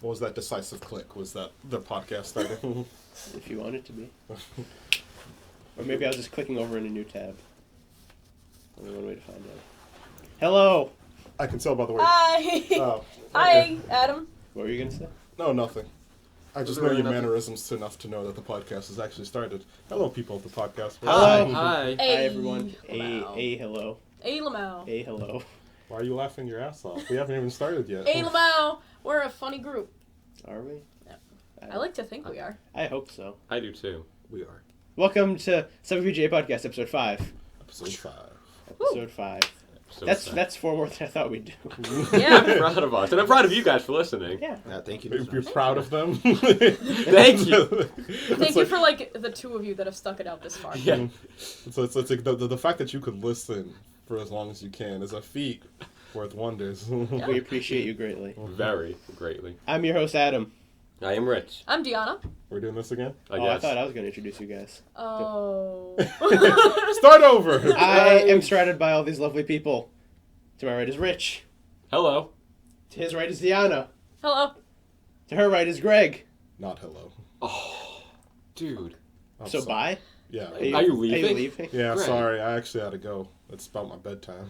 What was that decisive click? Was that the podcast starting? If you want it to be. Or maybe I was just clicking over in a new tab. Only one way to find out. Hello! I can tell by the way. Hi! Oh, Hi, Adam. What were you going to say? No, nothing. I just know your mannerisms enough to know that the podcast has actually started. Hello, people at the podcast. Hello! Hi. Hey, Hi, everyone. Lamau. Hello. Hey, Lamau. Hello. Why are you laughing your ass off? We haven't even started yet. Hey, Lamau. We're a funny group. Are we? Yeah. I like to think we are. I hope so. I do too. We are. Welcome to VGA Podcast, episode 5. Episode 5. Episode 5. That's 4 more than I thought we'd do. Yeah. I'm proud of us, and I'm proud of you guys for listening. Yeah. Thank you. You're proud of them? Thank you. Thank you for, the two of you that have stuck it out this far. Yeah. It's like the fact that you could listen for as long as you can is a feat worth wonders. We appreciate you greatly. Very greatly. I'm your host, Adam. I am Rich. I'm Deanna. We're doing this again? I I guess. thought I was going to introduce you guys. Oh. Start over! I am surrounded by all these lovely people. To my right is Rich. Hello. To his right is Deanna. Hello. To her right is Greg. Not hello. Oh, dude. I'm So sorry. bye. Yeah. Are you leaving? Are you leaving? Yeah, Great. sorry. I actually had to go. It's about my bedtime.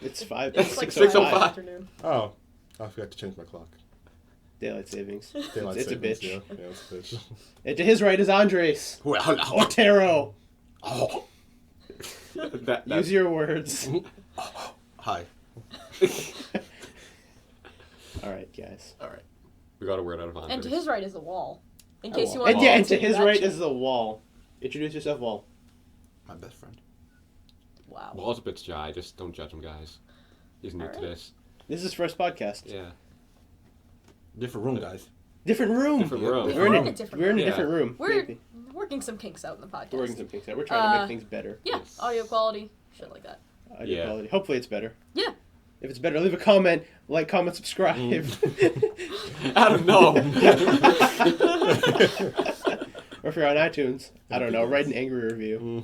It's 5. It's like 6:05. 5 afternoon. Oh, I forgot to change my clock. Daylight savings. Daylight It's a savings, bitch. Yeah, it's a bitch. And to his right is Andres. Well, Otero. oh. that, Use your words. Hi. Alright, guys. All right. We got a word out of Andres. And to his right is the wall. In A case wall. you want And yeah, and to continue his that right chat. is the wall. Introduce yourself, Wall. My best friend. Wow. Wall's a bit shy. Just don't judge him, guys. He's new to Alright. this. This is his first podcast. Yeah. Different room, guys. Different room. Different room. We're in a different We're in a room. different room. We're Maybe. working some kinks out in the podcast. We're working some things out. We're trying to make things better. Yeah, Yes. audio quality, shit like that. Audio Yeah. quality. Hopefully it's better. Yeah. If it's better, leave a comment, like, comment, subscribe. Adam, no. Or if you're on iTunes, I don't know, write an angry review.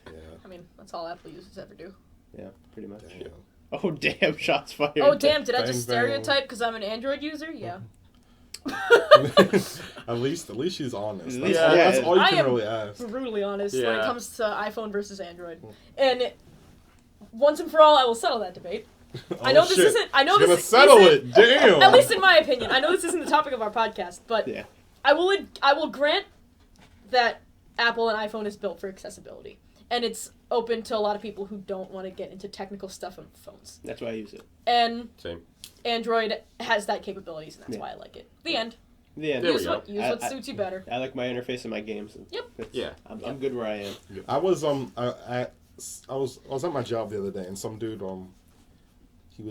Yeah, I mean, that's all Apple users ever do. Yeah, pretty much. damn. Oh, damn, shots fired. Oh, damn, did I Bang, just bang. stereotype because I'm an Android user? Yeah. At least she's honest. At That's, least- all, yeah. that's all you I can am really ask. Brutally honest when it Yeah. comes to iPhone versus Android. And once and for all, I will settle that debate. I know Oh, this shit. isn't. I know She's this gonna settle isn't, it. Damn. At least in my opinion, I know this isn't the topic of our podcast, but Yeah. I will grant that Apple and iPhone is built for accessibility, and it's open to a lot of people who don't want to get into technical stuff on phones. That's why I use it. And Same. Android has that capabilities, and that's Yeah. why I like it. The end. Yeah, There we Use go. what I- suits you better. I like my interface in my games. And Yep. it's- Yeah. I'm good where I am. I was I was at my job the other day, and some dude he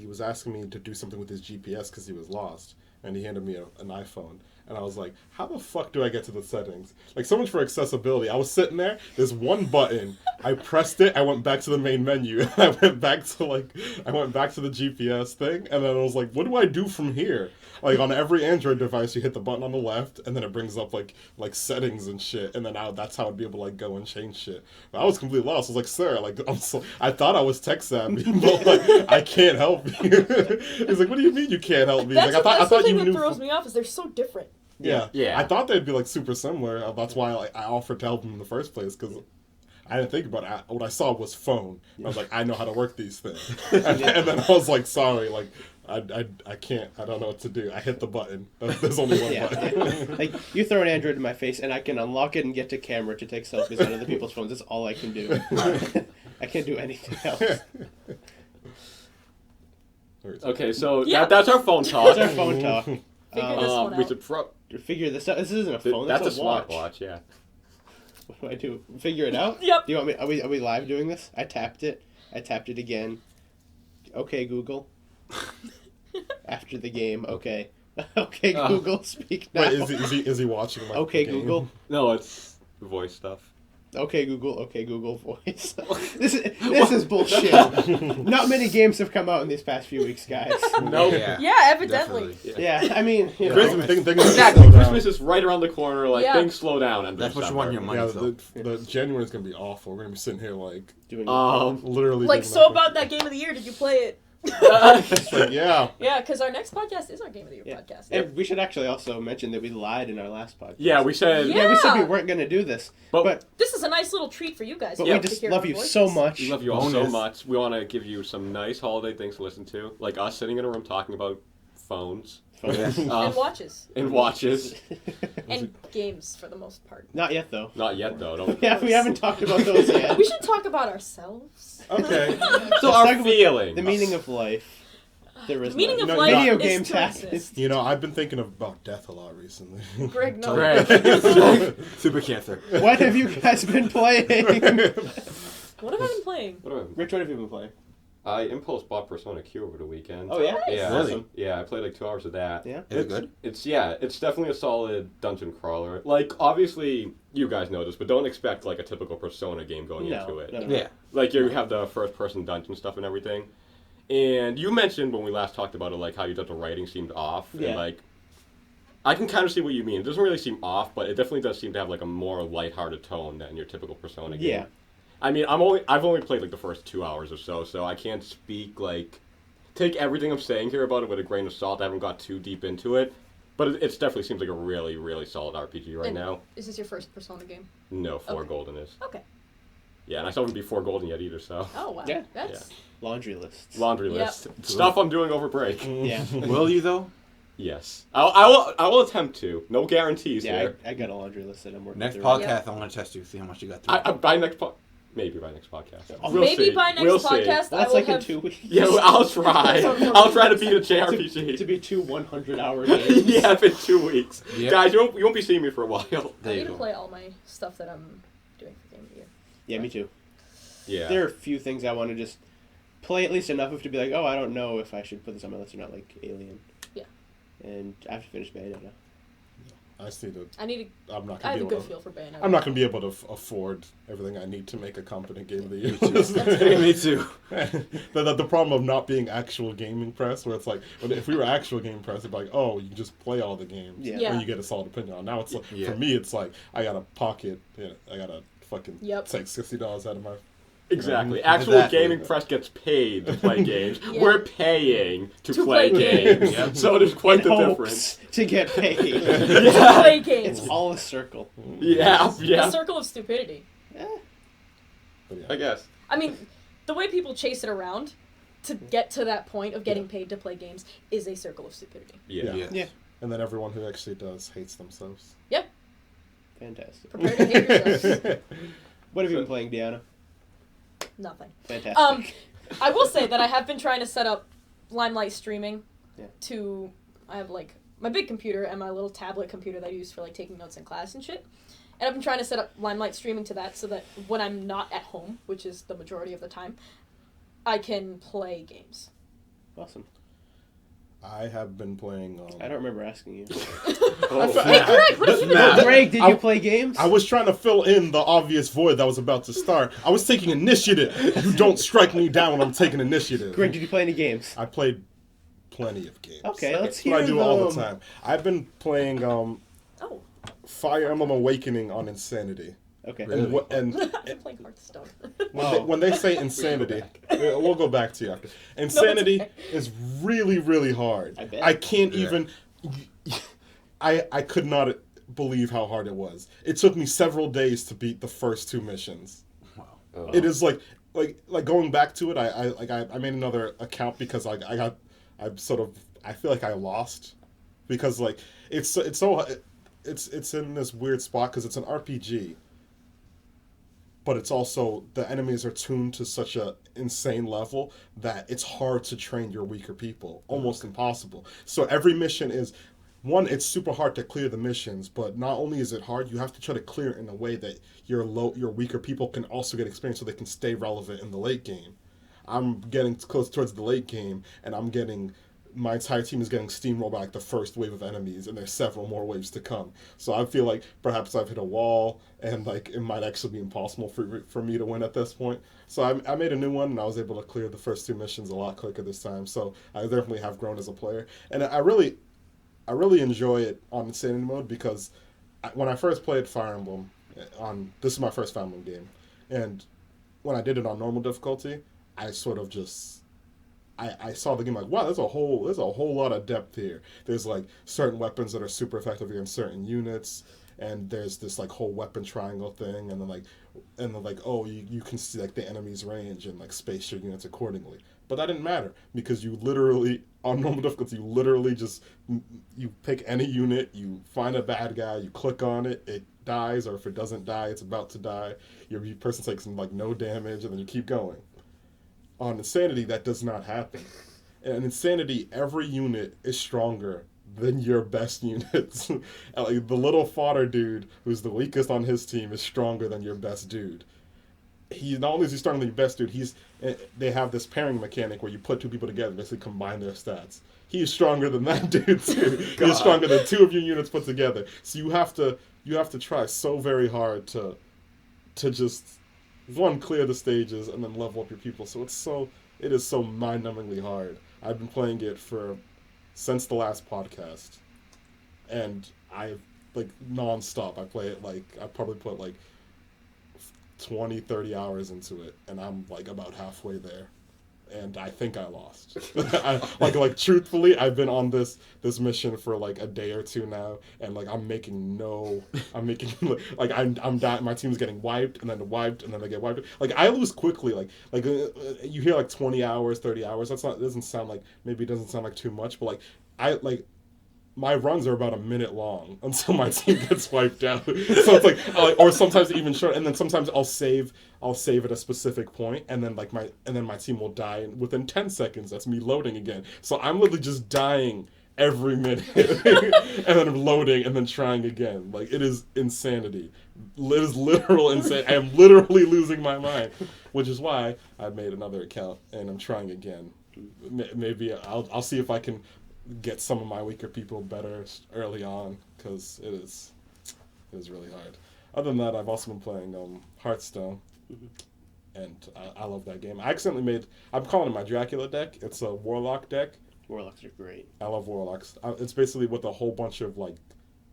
was asking me to do something with his GPS because he was lost, and he handed me an iPhone. And I was like, how the fuck do I get to the settings? Like, so much for accessibility. I was sitting there, there's one button. I pressed it, I went back to the main menu. I went back to the GPS thing, and then I was like, what do I do from here? Like, on every Android device, you hit the button on the left, and then it brings up, like settings and shit, and then that's how I'd be able to, like, go and change shit. But I was completely lost. I was like, sir, like, I thought I was tech savvy, but, like, I can't help you. He's like, what do you mean you can't help me? He's That's, like, I that's thought the you thing that knew. throws me off is they're so different. Yeah. Yeah. I thought they'd be like super similar. That's why I offered to help him in the first place, because I didn't think about it. What I saw was phone. I was like, I know how to work these things. And then I was like, sorry, like I can't. I don't know what to do. I hit the button. There's only one Yeah. button. Like, you throw an Android in my face, and I can unlock it and get to camera to take selfies on other people's phones. That's all I can do. I can't do anything else. Okay, so Yeah. that's our phone talk. That's our phone talk. Figure this one We out. should Figure this out. This isn't a phone. that's That's a a watch. smartwatch, yeah. What do I do? Figure it out? Yep. Do you want me? Are we live doing this? I tapped it. I tapped it again. Okay, Google. After the game, okay. Okay, Google, speak now. Wait, is he watching? Like, Okay, the game? Google. No, it's voice stuff. Okay, Google voice. This is bullshit. Not many games have come out in these past few weeks, guys. No. Yeah, evidently. Definitely. Yeah, I mean, you know. Christmas, things Exactly. slow down. Christmas is right around the corner. Like, Yeah. things slow down. And That's what you want in your money. Yeah, the January's gonna be awful. We're gonna be sitting here like Doing literally. Like, doing so nothing. about that game of the year, did you play it? It's like, yeah. Yeah, because our next podcast is our Game of the Year Yeah. podcast. And we should actually also mention that we lied in our last podcast. Yeah, we said. Yeah. We said we weren't going to do this. But This is a nice little treat for you guys. But You we get to just hear love our you voices. so much. we love you all so Bonus. much. We want to give you some nice holiday things to listen to, like us sitting in a room talking about phones And watches. and watches. And games, for the most part. Not yet, though. Not yet, though. Don't. Yeah, we haven't talked about those yet. We should talk about ourselves. Okay. So our feelings. The meaning of life. There is The meaning none. of No, life video is games to happen. exist. You know, I've been thinking about death a lot recently. Greg, no. Greg. Super cancer. What have you guys been playing? What have I been playing? What do Rich, what have you been playing? I impulse bought Persona Q over the weekend. Oh, yeah? Nice. Yeah, Really? yeah. I played like 2 hours of that. Yeah? Is it good? It's definitely a solid dungeon crawler. Like, obviously, you guys know this, but don't expect like a typical Persona game going No, into it. no. Yeah. Like, you have the first-person dungeon stuff and everything. And you mentioned when we last talked about it, like how you thought the writing seemed off. Yeah. And like, I can kind of see what you mean. It doesn't really seem off, but it definitely does seem to have like a more lighthearted tone than your typical Persona game. Yeah. I mean, I've only played like the first 2 hours or so I can't speak like, take everything I'm saying here about it with a grain of salt. I haven't got too deep into it, but it definitely seems like a really, really solid RPG right And now. Is this your first Persona game? No, 4 Okay. Golden is. Okay. Yeah, and I still haven't beat 4 Golden yet either, so. Oh, wow. Yeah. That's... Laundry lists. Laundry Yep. list. Stuff I'm doing over break. Yeah. Will you though? Yes. I will attempt to. No guarantees Yeah, here. I got a laundry list that I'm working Next through. podcast, I'm gonna test you, see how much you got through. By next maybe by next podcast. Oh, We'll Maybe see. by next We'll see. podcast, Well, I that's will like have... in 2 weeks. Yeah, well, I'll try. I'll try to beat a JRPG. To be 2 100-hour games. Yeah, in 2 weeks. Yep. Guys, you won't be seeing me for a while. I There need you to go. play all my stuff that I'm doing for Game of the Year. Yeah, me too. Yeah. There are a few things I want to just play at least enough of to be like, oh, I don't know if I should put this on my list or not, like Alien. Yeah. And I have to finish Bayonetta. I just need to. I need to... I'm not I gonna have be a able good to. feel for Bayonetta. I'm not gonna be able to afford everything I need to make a competent Game of the Year. Me too. the problem of not being actual gaming press, where it's like, if we were actual game press, it'd be like, oh, you can just play all the games, Yeah. Yeah. and you get a solid opinion on. Now it's like, Yeah. for me, it's like I gotta pocket, I gotta fucking Yep. take $60 out of my. Exactly. Yeah. Actual Exactly. gaming press gets paid to play games. Yeah. We're paying to To play play games. games. Yep. So there's quite In the hopes difference. to get paid. To play games. It's all a circle. Yeah, The yeah. circle of stupidity. But yeah. I guess. I mean, the way people chase it around to get to that point of getting paid to play games is a circle of stupidity. Yeah. Yeah. Yeah. And then everyone who actually does hates themselves. Fantastic. Prepare to hate yourselves. What have you been playing, Deanna? Nothing. Fantastic. I will say that I have been trying to set up Limelight Streaming Yeah. to... I have, like, my big computer and my little tablet computer that I use for, like, taking notes in class and shit. And I've been trying to set up Limelight Streaming to that so that when I'm not at home, which is the majority of the time, I can play games. Awesome. I have been playing. I don't remember asking you. Oh, Hey, Greg, what have you been Snap. doing? Greg, did you play games? I was trying to fill in the obvious void that was about to start. I was taking initiative. You don't strike me down when I'm taking initiative. Greg, did you play any games? I played plenty of games. Okay, let's That's hear what I do all the them. time. I've been playing Oh, Fire Emblem Awakening on Insanity. Okay. Really? And I've been playing Hearthstone. when they say insanity, we'll go back to you after. Insanity is really, really hard. I bet. I can't Yeah. even. I could not believe how hard it was. It took me several days to beat the first 2 missions. Oh. It is like going back to it. I made another account because I feel like I lost because like it's in this weird spot because it's an RPG. But it's also, the enemies are tuned to such a insane level that it's hard to train your weaker people. Almost impossible. So every mission is, one, it's super hard to clear the missions, but not only is it hard, you have to try to clear it in a way that your weaker people can also get experience so they can stay relevant in the late game. I'm getting close towards the late game, and my entire team is getting steamrolled by like the first wave of enemies, and there's several more waves to come. So I feel like perhaps I've hit a wall, and like it might actually be impossible for me to win at this point. So I made a new one, and I was able to clear the first 2 missions a lot quicker this time. So I definitely have grown as a player, and I really enjoy it on Insanity mode because when I first played Fire Emblem, this is my first Fire Emblem game, and when I did it on normal difficulty, I sort of just I saw the game like, wow, there's a whole lot of depth here. There's like certain weapons that are super effective against certain units, and there's this like whole weapon triangle thing, and then like oh, you can see like the enemy's range and like space your units accordingly. But that didn't matter because you literally, on normal difficulty, you literally just, you pick any unit, you find a bad guy, you click on it, it dies, or if it doesn't die, it's about to die. Your person takes like no damage, and then you keep going. On Insanity, that does not happen. And in Insanity, every unit is stronger than your best units. Like, the little fodder dude, who's the weakest on his team, is stronger than your best dude. He not only is he stronger than your best dude, they have this pairing mechanic where you put two people together and basically combine their stats. He is stronger than that dude too. He is stronger than two of your units put together. So you have to try so very hard to just clear the stages and then level up your people. So it is so mind-numbingly hard. I've been playing it since the last podcast, and I've like non-stop. I play it like I probably put like 20-30 hours into it, and I'm like about halfway there, and I think I lost. like truthfully, I've been on this mission for like a day or two now, and like I'm making like I'm dying. My team's getting wiped, and then they get wiped. Like I lose quickly. Like you hear like 20 hours, 30 hours. It doesn't sound like too much, but like my runs are about a minute long until my team gets wiped out. So it's like, or sometimes even short. And then sometimes I'll save at a specific point, and then my team will die within 10 seconds. That's me loading again. So I'm literally just dying every minute, and then loading, and then trying again. Like, it is insanity. It is literal insanity. I am literally losing my mind, which is why I made another account and I'm trying again. Maybe I'll see if I can get some of my weaker people better early on, because it is really hard. Other than that, I've also been playing Hearthstone, and I love that game. I'm calling it my Dracula deck. It's a Warlock deck. Warlocks are great. I love Warlocks. It's basically with a whole bunch of like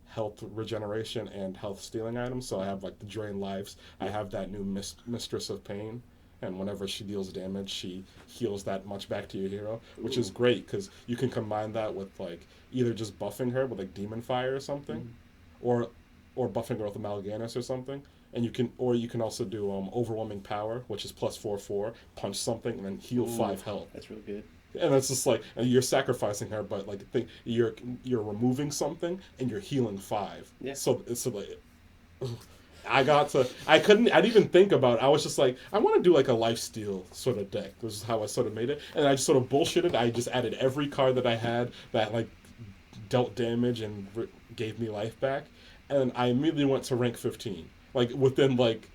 health regeneration and health stealing items. So I have like the Drain Lives. I have that new Mistress of Pain. And whenever she deals damage, she heals that much back to your hero, which is great because you can combine that with like either just buffing her with like Demon Fire or something, or buffing her with Amalganis or something. And you can also do Overwhelming Power, which is +4/4, punch something and then heal 5 health. That's really good. And it's just like, and you're sacrificing her, but like you're removing something and you're healing 5. Yeah. So like. I didn't even think about it. I was just like, I want to do like a lifesteal sort of deck. This is how I sort of made it. And I just sort of bullshitted. I just added every card that I had that like dealt damage and gave me life back. And I immediately went to rank 15. Like within like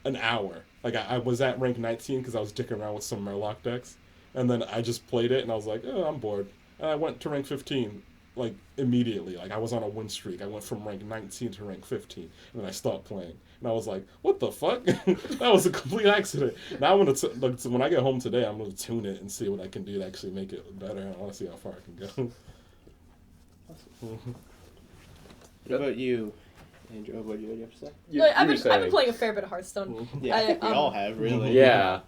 an hour. Like I was at rank 19 because I was dicking around with some Murloc decks. And then I just played it and I was like, oh, I'm bored. And I went to rank 15. Like immediately, like I was on a win streak. I went from rank 19 to rank 15, and then I stopped playing. And I was like, "What the fuck?" That was a complete accident. Now I'm gonna when I get home today, I'm gonna tune it and see what I can do to actually make it better. I want to see how far I can go. What about you, Andrew? What do you have to say? I've been playing a fair bit of Hearthstone. Yeah, I think we all have, really. Yeah.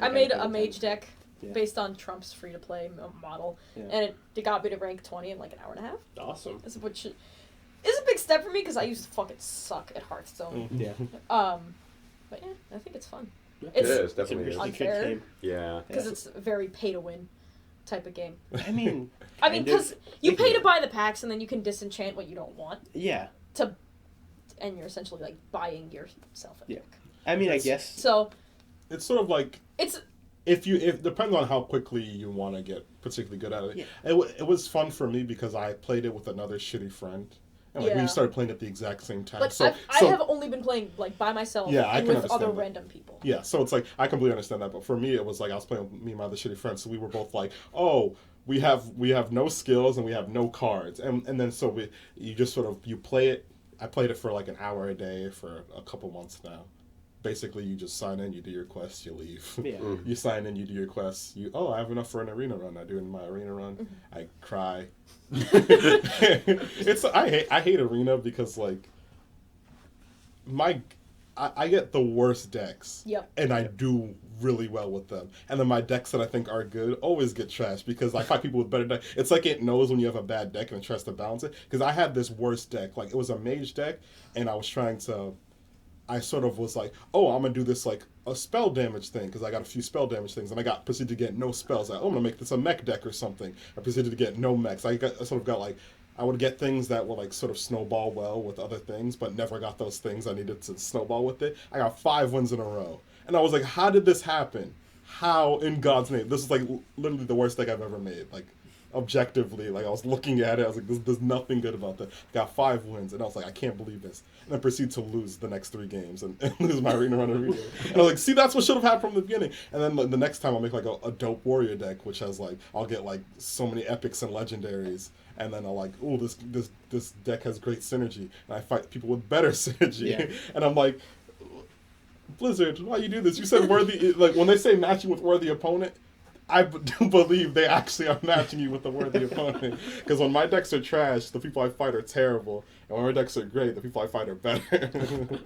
I made a mage deck based on Trump's free-to-play model, and it got me to rank 20 in like an hour and a half. Awesome. Which is a big step for me because I used to fucking suck at Hearthstone. Yeah. But yeah, I think it's fun. It is, definitely. It's a really unfair. good game. Yeah. Because it's a very pay-to-win type of game. I mean, because you pay to buy the packs and then you can disenchant what you don't want. Yeah. And you're essentially like buying yourself a deck. I mean, I guess. So. It's sort of like. It depends on how quickly you want to get particularly good at it. Yeah. It was fun for me because I played it with another shitty friend. And we started playing at the exact same time. Like, I have only been playing like by myself and with other random people. Yeah, so it's like I completely understand that, but for me it was like I was playing with me and my other shitty friend, so we were both like, oh, we have no skills and we have no cards, and then so you play it. I played it for like an hour a day for a couple months now. Basically, you just sign in, you do your quests, you leave. Yeah. You sign in, you do your quests. I have enough for an arena run. I do in my arena run. Mm-hmm. I cry. I hate arena because like I get the worst decks. Yep. And I do really well with them. And then my decks that I think are good always get trashed because I fight people with better decks. It's like it knows when you have a bad deck and it tries to balance it. Because I had this worst deck. Like, it was a mage deck, and I was trying to... I sort of was like, oh, I'm going to do this, like, a spell damage thing, because I got a few spell damage things, and I proceeded to get no spells. Like, oh, I'm going to make this a mech deck or something. I proceeded to get no mechs. I sort of got, like... I would get things that would, like, sort of snowball well with other things, but never got those things I needed to snowball with it. I got 5 wins in a row. And I was like, how did this happen? How, in God's name? This is, like, literally the worst deck I've ever made. Like, objectively, like, I was looking at it, I was like, there's nothing good about that. Got 5 wins, and I was like, I can't believe this. And then proceed to lose the next 3 games and lose my arena runner arena. And I was like, see, that's what should have happened from the beginning. And then the next time I'll make, like, a dope warrior deck, which has, like, I'll get, like, so many epics and legendaries. And then I'll like, oh, this deck has great synergy. And I fight people with better synergy. Yeah. And I'm like, Blizzard, why you do this? You said worthy, like when they say matching with worthy opponent, I do believe they actually are matching you with a worthy opponent. Because when my decks are trash, the people I fight are terrible. And when my decks are great, the people I fight are better.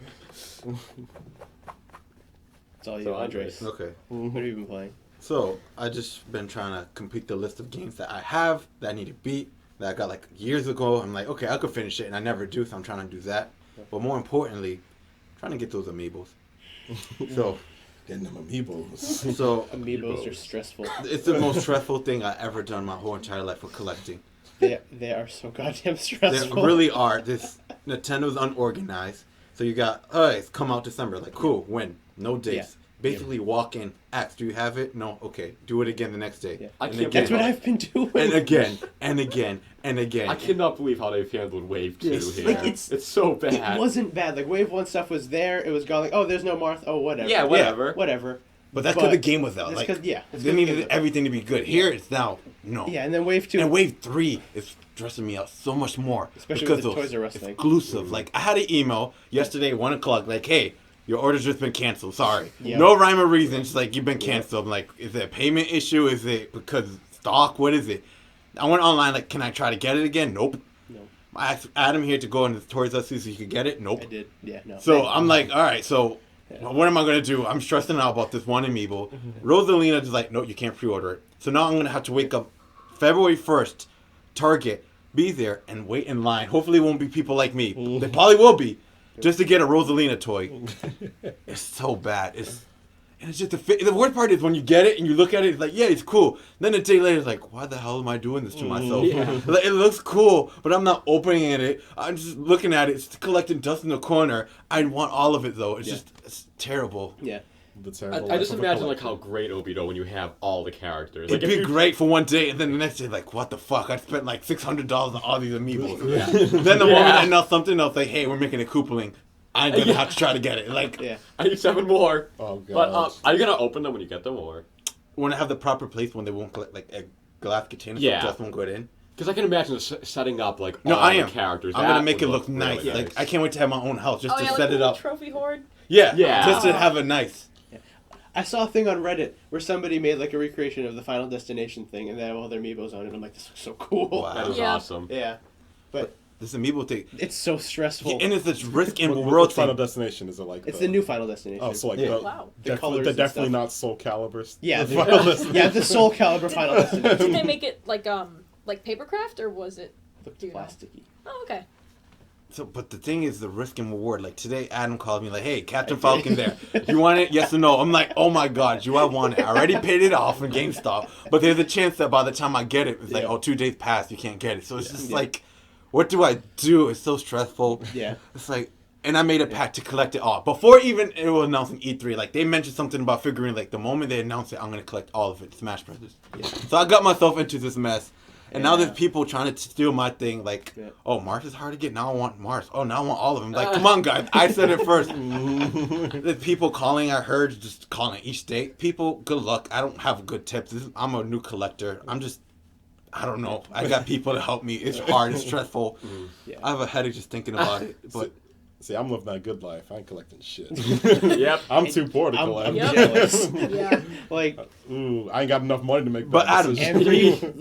It's all you, So, Andres. Okay. What have you been playing? So, I just been trying to complete the list of games that I have, that I need to beat, that I got like years ago. I'm like, okay, I could finish it, and I never do, so I'm trying to do that. But more importantly, trying to get those Amiibos. So, Getting them Amiibos. so Amiibos are stressful. it's the most stressful thing I've ever done my whole entire life for collecting. They are so goddamn They stressful. really are. This Nintendo's unorganized. So you got, it's come out December. Like, cool, when? No dates. Yeah. Basically, walk in, ask, do you have it? No, okay. Do it again the next day. Yeah. I And can't again. That's what I've been doing. And again, and again, and again. I cannot believe how they've handled Wave 2 Yes. here. Like, it's so bad. It wasn't bad. Like Wave 1 stuff was there. It was gone. Like, oh, there's no Marth. Oh, whatever. Yeah, whatever. Whatever. But that's because the game was out. That's Like, 'cause- yeah. that's they 'cause needed the game everything to be good. Here, it's now, no. Yeah, and then Wave 2. And Wave 3 is stressing me out so much more. Especially because with the those Toys R Us thing. exclusive. Like, I had an email yesterday, 1 o'clock, like, hey, your order's just been canceled. Sorry. Yeah. No rhyme or reason. It's like, you've been canceled. I'm like, is it a payment issue? Is it because stock? What is it? I went online, like, can I try to get it again? Nope. No, I asked Adam here to go into the Toys R Us so he could get it. Nope. I did. Yeah, no. So I'm like, all right, so what am I going to do? I'm stressing out about this one Amiibo. Rosalina is like, no, you can't pre-order it. So now I'm going to have to wake up February 1st, Target, be there, and wait in line. Hopefully it won't be people like me. They probably will be, just to get a Rosalina toy. It's so bad. And it's just the worst part is when you get it and you look at it, it's like, yeah, it's cool. Then a day later, it's like, why the hell am I doing this to myself? Yeah. Like, it looks cool, but I'm not opening it. I'm just looking at it. It's collecting dust in the corner. I want all of it, though. It's terrible. Yeah. The terrible I just life of a imagine like collector. how great it would be though when you have all the characters. It'd Like, be if you- great for one day, and then the next day, like, what the fuck? I spent like $600 on all these Amiibos. Yeah. Then the Yeah. moment I know something else, like, hey, we're making a Koopaling. I'm gonna have to try to get it. Like, Yeah. I need 7 more. Oh, But God. are you gonna open them when you get them, or? when I have the proper place, when they won't collect like a glass container, Yeah. so dust won't go in. Because I can imagine setting up like No, all I the am. characters. I'm gonna That make would it look really nice. Like, I can't wait to have my own house just Oh to yeah, like set a it little up. trophy hoard. Yeah, Yeah. just to have it nice. I saw a thing on Reddit where somebody made like a recreation of the Final Destination thing, and they have all their Amiibos on it. I'm like, this looks so cool. Wow. That is Yeah. awesome. Yeah, but This Amiibo thing, it's so stressful. and it's this risk and What reward Final thing. Destination is it like? It's the new Final Destination. Oh, so like Yeah. the, Wow. The definitely, colors they're and definitely stuff. not Soul Calibers. Yeah, The the- Final Destination. yeah, the Soul Calibur Final Did Destination. they make it like papercraft or was it? Looked Do you know? plasticky. Oh, okay. So, but the thing is the risk and reward. Like today, Adam called me like, "Hey, Captain Falcon there. You want it? Yes or no?" I'm like, "Oh my God, do I want it? I already paid it off in GameStop, but there's a chance that by the time I get it, it's like, Yeah. oh, 2 days passed, you can't get it." So it's just Yeah. like, what do I do? It's so stressful. Yeah. It's like, and I made a pact to collect it all before even it was announced in E3. Like they mentioned something about figuring. Like the moment they announced it, I'm gonna collect all of it. Smash Brothers. Yeah. So I got myself into this mess. And now Yeah. there's people trying to steal my thing, like, Yeah. oh, Mars is hard to get, now I want Mars. Oh, now I want all of them. Like, come on, guys, I said it first. There's people calling, I heard, just calling each day. People, good luck. I don't have good tips. I'm a new collector. I don't know. I got people to help me. It's hard, it's stressful. Yeah. I have a headache just thinking about it. But See, I'm living that good life. I ain't collecting shit. Yep. I'm too poor to collect. I'm Yep. jealous. Yeah. Like, Ooh, I ain't got enough money to make But that Adam, decision.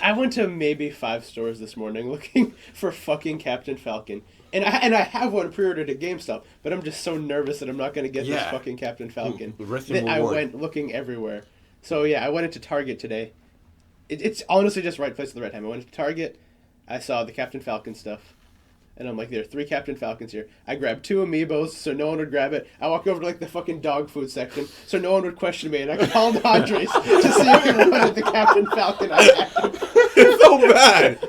I went to maybe 5 stores this morning looking for fucking Captain Falcon. And I have one pre-ordered at GameStop, but I'm just so nervous that I'm not going to get this Yeah. fucking Captain Falcon. Risk That and I reward. went looking everywhere. So yeah, I went into Target today. It's honestly just right place at the right time. I went into Target, I saw the Captain Falcon stuff, and I'm like, there are 3 Captain Falcons here. I grabbed 2 Amiibos so no one would grab it. I walked over to like the fucking dog food section so no one would question me, and I called Andres to see if he wanted the Captain Falcon I had. It's so bad.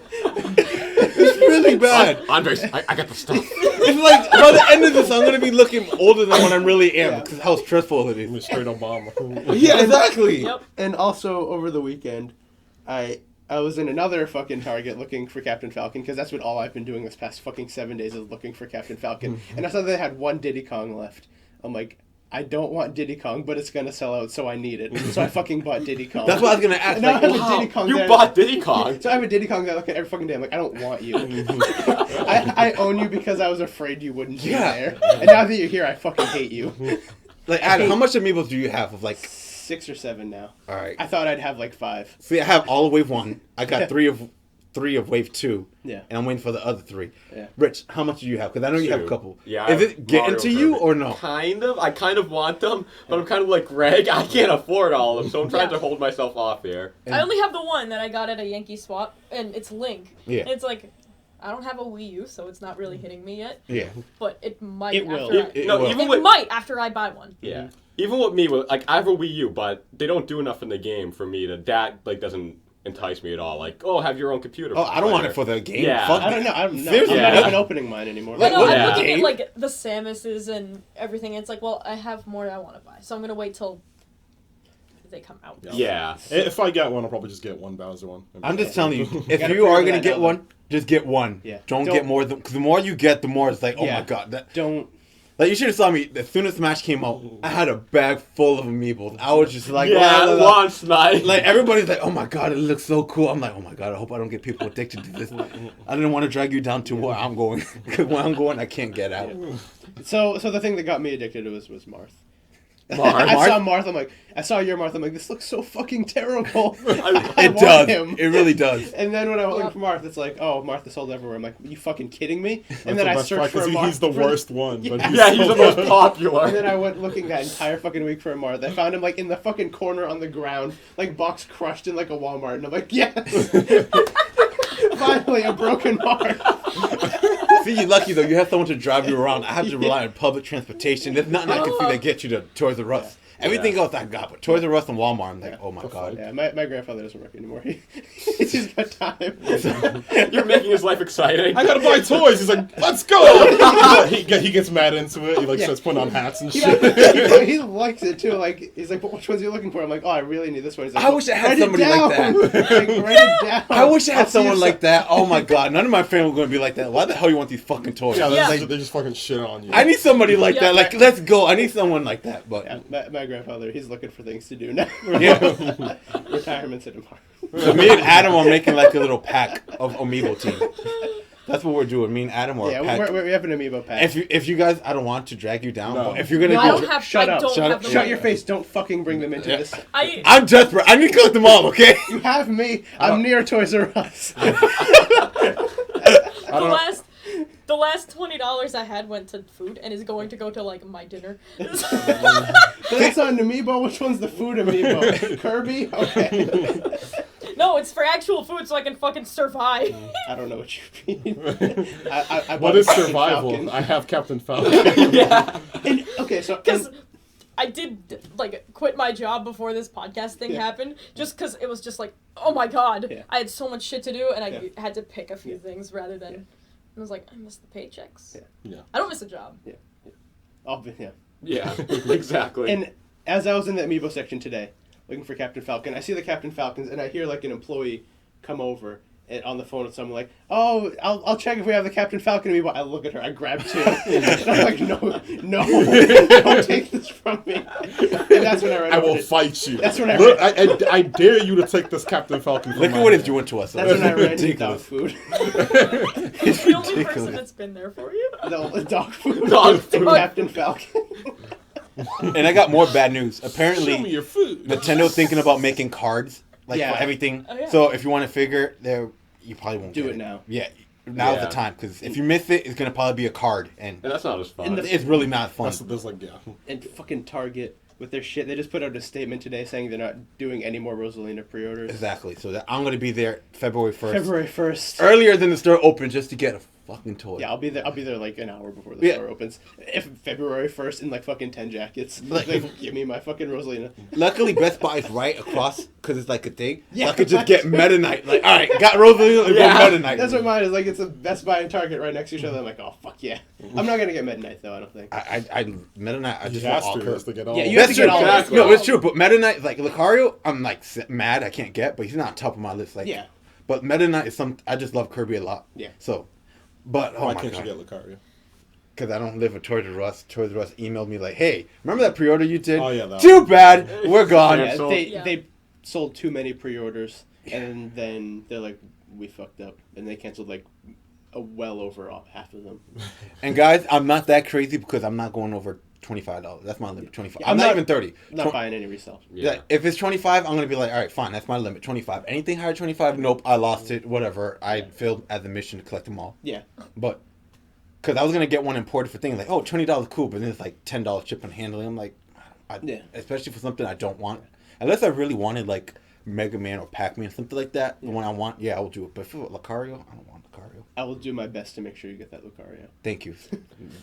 It's really bad. Andres, I got the stuff. It's like by the end of this, I'm gonna be looking older than what I really am Yeah. because how stressful it I'm is. straight Obama. Yeah, exactly. Yep. And also over the weekend, I was in another fucking Target looking for Captain Falcon because that's what all I've been doing this past fucking 7 days is looking for Captain Falcon. And I saw they had 1 Diddy Kong left. I'm like, I don't want Diddy Kong, but it's gonna sell out, so I need it. So I fucking bought Diddy Kong. That's what I was gonna ask. And now I Like, have a wow. Diddy Kong You there. bought Diddy Kong. So I have a Diddy Kong that I look at every fucking day. I'm like, I don't want you. I own you because I was afraid you wouldn't be Yeah. there. And now that you're here, I fucking hate you. Like, Adam, how much Amiibos do you have of like? 6 or 7 now. All right. I thought I'd have like 5. See, I have all of Wave 1. I got Yeah. 3 of Wave 2. Yeah. And I'm waiting for the other 3. Yeah. Rich, how much do you have? Because I know you have a 2. couple. Yeah. I Is have it getting Mario to you Kirby. or no? Kind of. I kind of want them, but I'm kind of like Greg. I can't afford all of them, so I'm trying Yeah. to hold myself off here. I only have the one that I got at a Yankee swap, and it's Link. Yeah. And it's like, I don't have a Wii U, so it's not really hitting me yet. Yeah. But it might. It will. After It No, will. even it with might after I buy one. yeah, even with me, like I have a Wii U, but they don't do enough in the game for me that like doesn't entice me at all. Like, oh, have your own computer. Oh, I don't want it for the game. Yeah. Fuck I don't know. I'm not Seriously? Yeah. even opening mine anymore. But no, what, I'm yeah. looking game? at like the Samuses and everything. And it's like, well, I have more I want to buy, so I'm gonna wait till they come out. Yeah. If I get one, I'll probably just get one Bowser one. I'm just telling you, if Gotta you are figure gonna that get out. one, just get one. Yeah. Don't Don't- get more than, because the more you get, the more it's like, oh Yeah. my god. That, Don't. like, you should have saw me, as soon as Smash came out, I had a bag full of Amiibos. I was just like, Yeah, la, la, la. launch night. Like, everybody's like, oh my god, it looks so cool. I'm like, oh my god, I hope I don't get people addicted to this. I didn't want to drag you down to where I'm going. Because where I'm going, I can't get out. So the thing that got me addicted was Marth. Marth? I saw Marth. I'm like, I saw your Marth. I'm like, this looks so fucking terrible. I It want does. him. It really does. And then when I went Yep. looking for Marth, it's like, oh, Marth is sold everywhere. I'm like, you fucking kidding me? That's And then the I best searched part, for a 'cause Marth. he's the for- worst one. But Yeah, he's the most popular. And then I went looking that entire fucking week for a Marth. I found him like in the fucking corner on the ground, like box crushed in like a Walmart. And I'm like, yes! Finally, a broken Marth. See, you're lucky though. You have someone to drive you around. I have to rely on public transportation. There's nothing I can see that gets you to Toys R Us. Everything else I got, but Toys R Us and Walmart, I'm like, oh my god. Yeah, my grandfather doesn't work anymore. He's just got time. You're making his life exciting. I gotta buy toys. He's like, let's go. he gets mad into it. He like Yeah. starts putting on hats and He, shit. he likes it too. Like he's like, but which ones are you looking for? I'm like, oh, I really need this one. He's like, I wish I had "Write it somebody like down." that. Like, write it down. I wish I I'll had see someone you like that. Oh my god, none of my family were gonna be like that. Why the hell you want these fucking toys? Yeah, Yeah. they just fucking shit on you. I need somebody like Yeah. that. Like, let's go. I need someone like that. But Yeah, my grandfather, he's looking for things to do now. yeah, Retirement's at him. so me and Adam are making like a little pack of Amiibo team. That's what we're doing. Me and Adam are Yeah, a pack. we have an Amiibo pack. If you guys, I don't want to drag you down. No. But if you're gonna No, I do, don't have. Shut I up. don't Shut have up. the Shut money. your face! Don't fucking bring them into Yeah. this. I'm desperate. I need to collect them all. Okay. You have me. I'm near Toys R Us. The last $20 I had went to food and is going to go to like my dinner. That's on Amiibo. Which one's the food Amiibo? Kirby? Okay. No, it's for actual food so I can fucking survive. I don't know what you mean. I What bought is Captain survival? Falcon. I have Captain Falcon. Yeah. And, okay, so Because I did like quit my job before this podcast thing Yeah. happened, just because it was just like, oh my god, Yeah. I had so much shit to do, and I Yeah. had to pick a few Yeah. things rather than. Yeah. I was like, I miss the paychecks. Yeah. Yeah. I don't miss a job. yeah. Yeah, exactly. And as I was in the Amiibo section today, looking for Captain Falcon, I see the Captain Falcons, and I hear like an employee come over, on the phone with someone like, oh, I'll check if we have the Captain Falcon amiibo. I look at her, I grab 2. And I'm like, no, don't take this from me. And that's when I will fight you. That's when I Look, I dare you to take this Captain Falcon from Look at what it's doing to us. That's when I ran into dog food. He's the only person that's been there for you. No, dog food. Dog food. Captain Falcon. And I got more bad news. Apparently, Show me your food. Nintendo's thinking about making cards for everything. Oh, yeah. So if you want to figure, you probably won't Do get it now. Yeah, now's the time, because if you miss it, it's gonna probably be a card, and And that's not as fun. it's really not fun. That's like, yeah. And fucking Target with their shit. They just put out a statement today saying they're not doing any more Rosalina pre-orders. Exactly. So I'm gonna be there February 1st. February 1st. Earlier than the store opens, just to get a fucking toy. Yeah, I'll be there like an hour before the store opens. If February 1st in like fucking 10 jackets. Like, give me my fucking Rosalina. Luckily, Best Buy is right across because it's like a thing. Yeah. So I could just get Meta Knight. Like, all right, got Rosalina, go Meta Knight. That's what mine is. Like, it's a Best Buy and Target right next to each other. I'm like, oh, fuck yeah. I'm not going to get Meta Knight, though, I don't think. I Meta Knight, I You just have want all to, curves. just to get all. Yeah, you That's have to true. get all Exactly. No, it's true. But Meta Knight, like Lucario, I'm like mad I can't get, but he's not on top of my list. Like, Yeah. But Meta Knight is I just love Kirby a lot. Yeah. So, but Why my can't God. you get Lucario? Because I don't live with Toys R Us. Toys R Us emailed me like, "Hey, remember that pre-order you did? Oh, yeah, that Too bad, we're gone." Yeah, sold. they sold too many pre-orders, and then they're like, we fucked up. And they canceled like well over half of them. And guys, I'm not that crazy because I'm not going over $25. That's my limit. 25. Yeah, I'm not even 30. I'm not buying any resale. Yeah. Like, if it's 25, I'm gonna be like, all right, fine, that's my limit. 25. Anything higher than 25, nope, I lost it. Whatever. I failed as a mission to collect them all. Yeah. But because I was gonna get one imported for things like, oh, $20 cool, but then it's like $10 shipping and handling. I'm like, especially for something I don't want. Unless I really wanted like Mega Man or Pac-Man, something like that. The one I want, I will do it. But for Lucario, I don't want Lucario. I will do my best to make sure you get that Lucario. Thank you.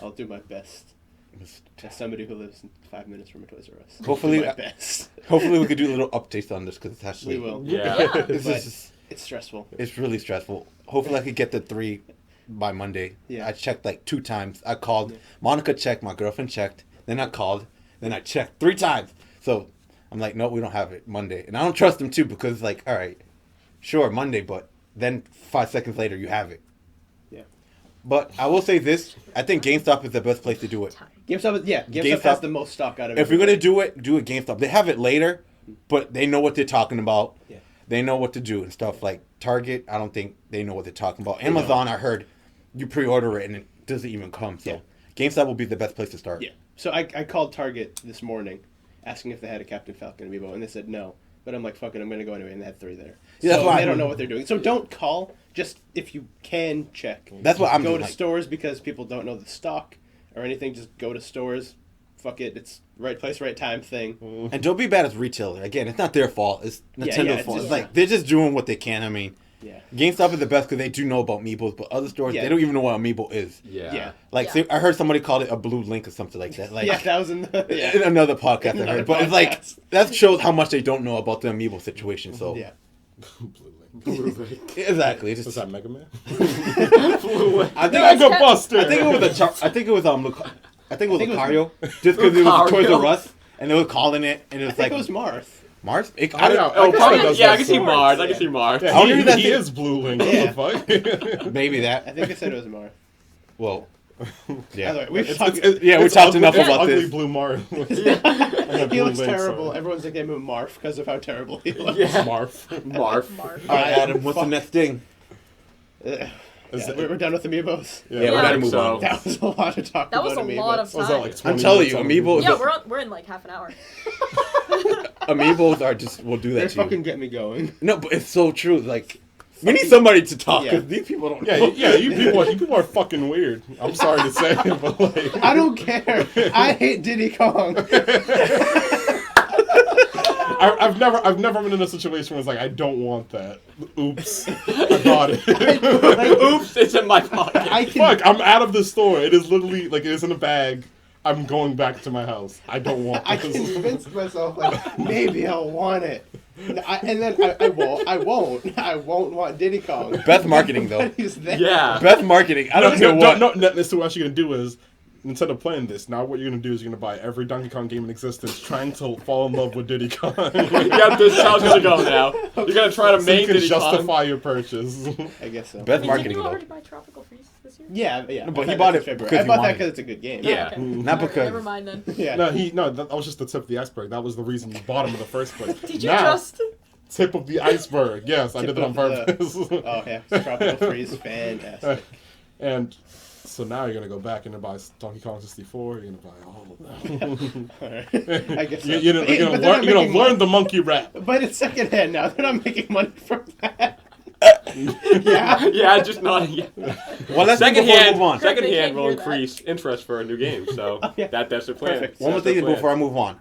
I'll do my best. As somebody who lives 5 minutes from a Toys R Us. Hopefully- I'll do my best. Hopefully, we could do little updates on this because it's actually We will. Yeah. It's But just. it's stressful. It's really stressful. Hopefully, I could get the 3 by Monday. Yeah. I checked like 2 times. I called. Monica checked. My girlfriend checked. Then I called. Then I checked 3 times. So I'm like, no, we don't have it Monday. And I don't trust them too because like, all right, sure, Monday, but then 5 seconds later, you have it. Yeah. But I will say this. I think GameStop is the best place to do it. GameStop has the most stock out of it. If you're going to do it GameStop. They have it later, but they know what they're talking about. Yeah. They know what to do and stuff. Like Target, I don't think they know what they're talking about. Amazon, I heard you pre-order it and it doesn't even come. So GameStop will be the best place to start. Yeah. So I called Target this morning asking if they had a Captain Falcon amiibo, and they said no. But I'm like, fuck it, I'm going to go anyway, and they had 3 there. Yeah, so that's why they don't know what they're doing. So don't call. Just, if you can, check. That's what I'm Go doing. to Like, stores because people don't know the stock or anything. Just go to stores. Fuck it. It's right place, right time thing. and don't be bad as a retailer. Again, it's not their fault. It's Nintendo's it's fault. just- It's like they're just doing what they can. I mean, Yeah. GameStop is the best because they do know about Amiibos, but other stores they don't even know what Amiibo is. Yeah. Yeah. Like Yeah. I heard somebody called it a blue link or something like that. Like Yeah, that was in the... in another podcast I heard, but it's like podcast. that shows how much they don't know about the Amiibo situation. So Yeah. Blue Link. exactly. It's Was just, that Mega Man? I think Mega Buster. I think it was I think it was Lucario, just because it was Toys R Us and they were calling it and it I was think like it was Marth. Mars. I don't know. Oh, I probably, guess yeah, I that can see does Mars. make I can see Mars. sense. I wonder Yeah, if that's he it. is Blue Link. Yeah. What the fuck? maybe I that. think they said it was Marth. Well, yeah. By the way, we've It's- talked... it's- Yeah, we it's talked ugly- enough it's about ugly this. Blue Mario. He looks terrible. Everyone's like, they moved Marth because of how terrible he looks. Yeah. Marf. Marf. Mark. All right, Adam. What's the next thing? Ugh. Is Yeah, it- we're done with Amiibos. Yeah, Yeah. we gotta I move think on. so. That was a lot to talk That about. was a Amiibos. lot of Was time. that like 20 I'm telling you, minutes Amiibo. Yeah, we're in like half an hour. Amiibos are just will do They that to you. fucking get me going. No, but it's so true. Like we need somebody to talk because Yeah. these people don't. Yeah, know. you people are fucking weird. I'm sorry to say, but like, I don't care. I hate Diddy Kong. I've never been in a situation where it's like I don't want that. Oops, I got it. Oops, it's in my pocket. I can. Fuck, I'm out of the store. It is literally like it is in a bag. I'm going back to my house. I don't want I this. convinced myself like maybe I'll want it, and then I won't. I won't want Diddy Kong. Best marketing though. He's there. Yeah. Best marketing. I don't know what. No, so what you're gonna do is instead of playing this, now what you're gonna do is you're gonna buy every Donkey Kong game in existence, trying to fall in love with Diddy Kong. Yeah, this is how it's gonna go now. You're gonna try to So make you can Diddy Kong. justify your purchase. I guess so. Best Didn't marketing you though. already buy Tropical Freeze this year? Yeah. No, but I he thought bought that's it in February. because I he bought that wanted because it's a good game. Yeah. Okay. Not Alright, because- Never mind then. Yeah. No, that was just the tip of the iceberg. That was the reason you bought him in the first place. Did you Now, just? tip of the iceberg. Yes, I Tip did it on of the- purpose. Oh yeah, Tropical Freeze, fantastic. And so now you're gonna go back and buy Donkey Kong 64. You're gonna buy all of them. Alright. I guess so. You're But they're gonna not learn making money. the monkey rap. But it's secondhand now. They're not making money from that. Yeah, yeah, just not. Yeah. Well, let's Secondhand, move on. They secondhand can't will hear that. increase interest for a new game. So yeah. that's the plan. Perfect. One more That's the thing plan. before I move on.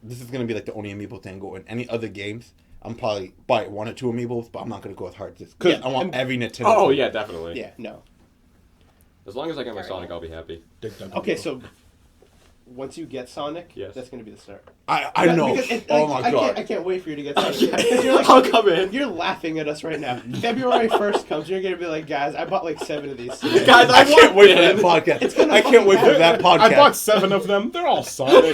This is gonna be like the only Amiibo Tango. In any other games, I'm probably buy 1 or 2 Amiibos, but I'm not gonna go as hard as this because Yeah, I want and- every Nintendo. Oh thing. yeah, definitely. Yeah, no. As long as I get my Carry Sonic, on. I'll be happy. Okay, so once you get Sonic, Yes. that's going to be the start. I know. Because it, Oh like, my god. I can't wait for you to get Sonic. 'Cause you're like, I'll come in. you're laughing at us right now. February 1st comes, you're going to be like, guys, I bought like 7 of these. Today. Guys, I can't wait for that in. podcast. It's gonna I can't wait for fucking that podcast. I bought 7 of them. They're all Sonic.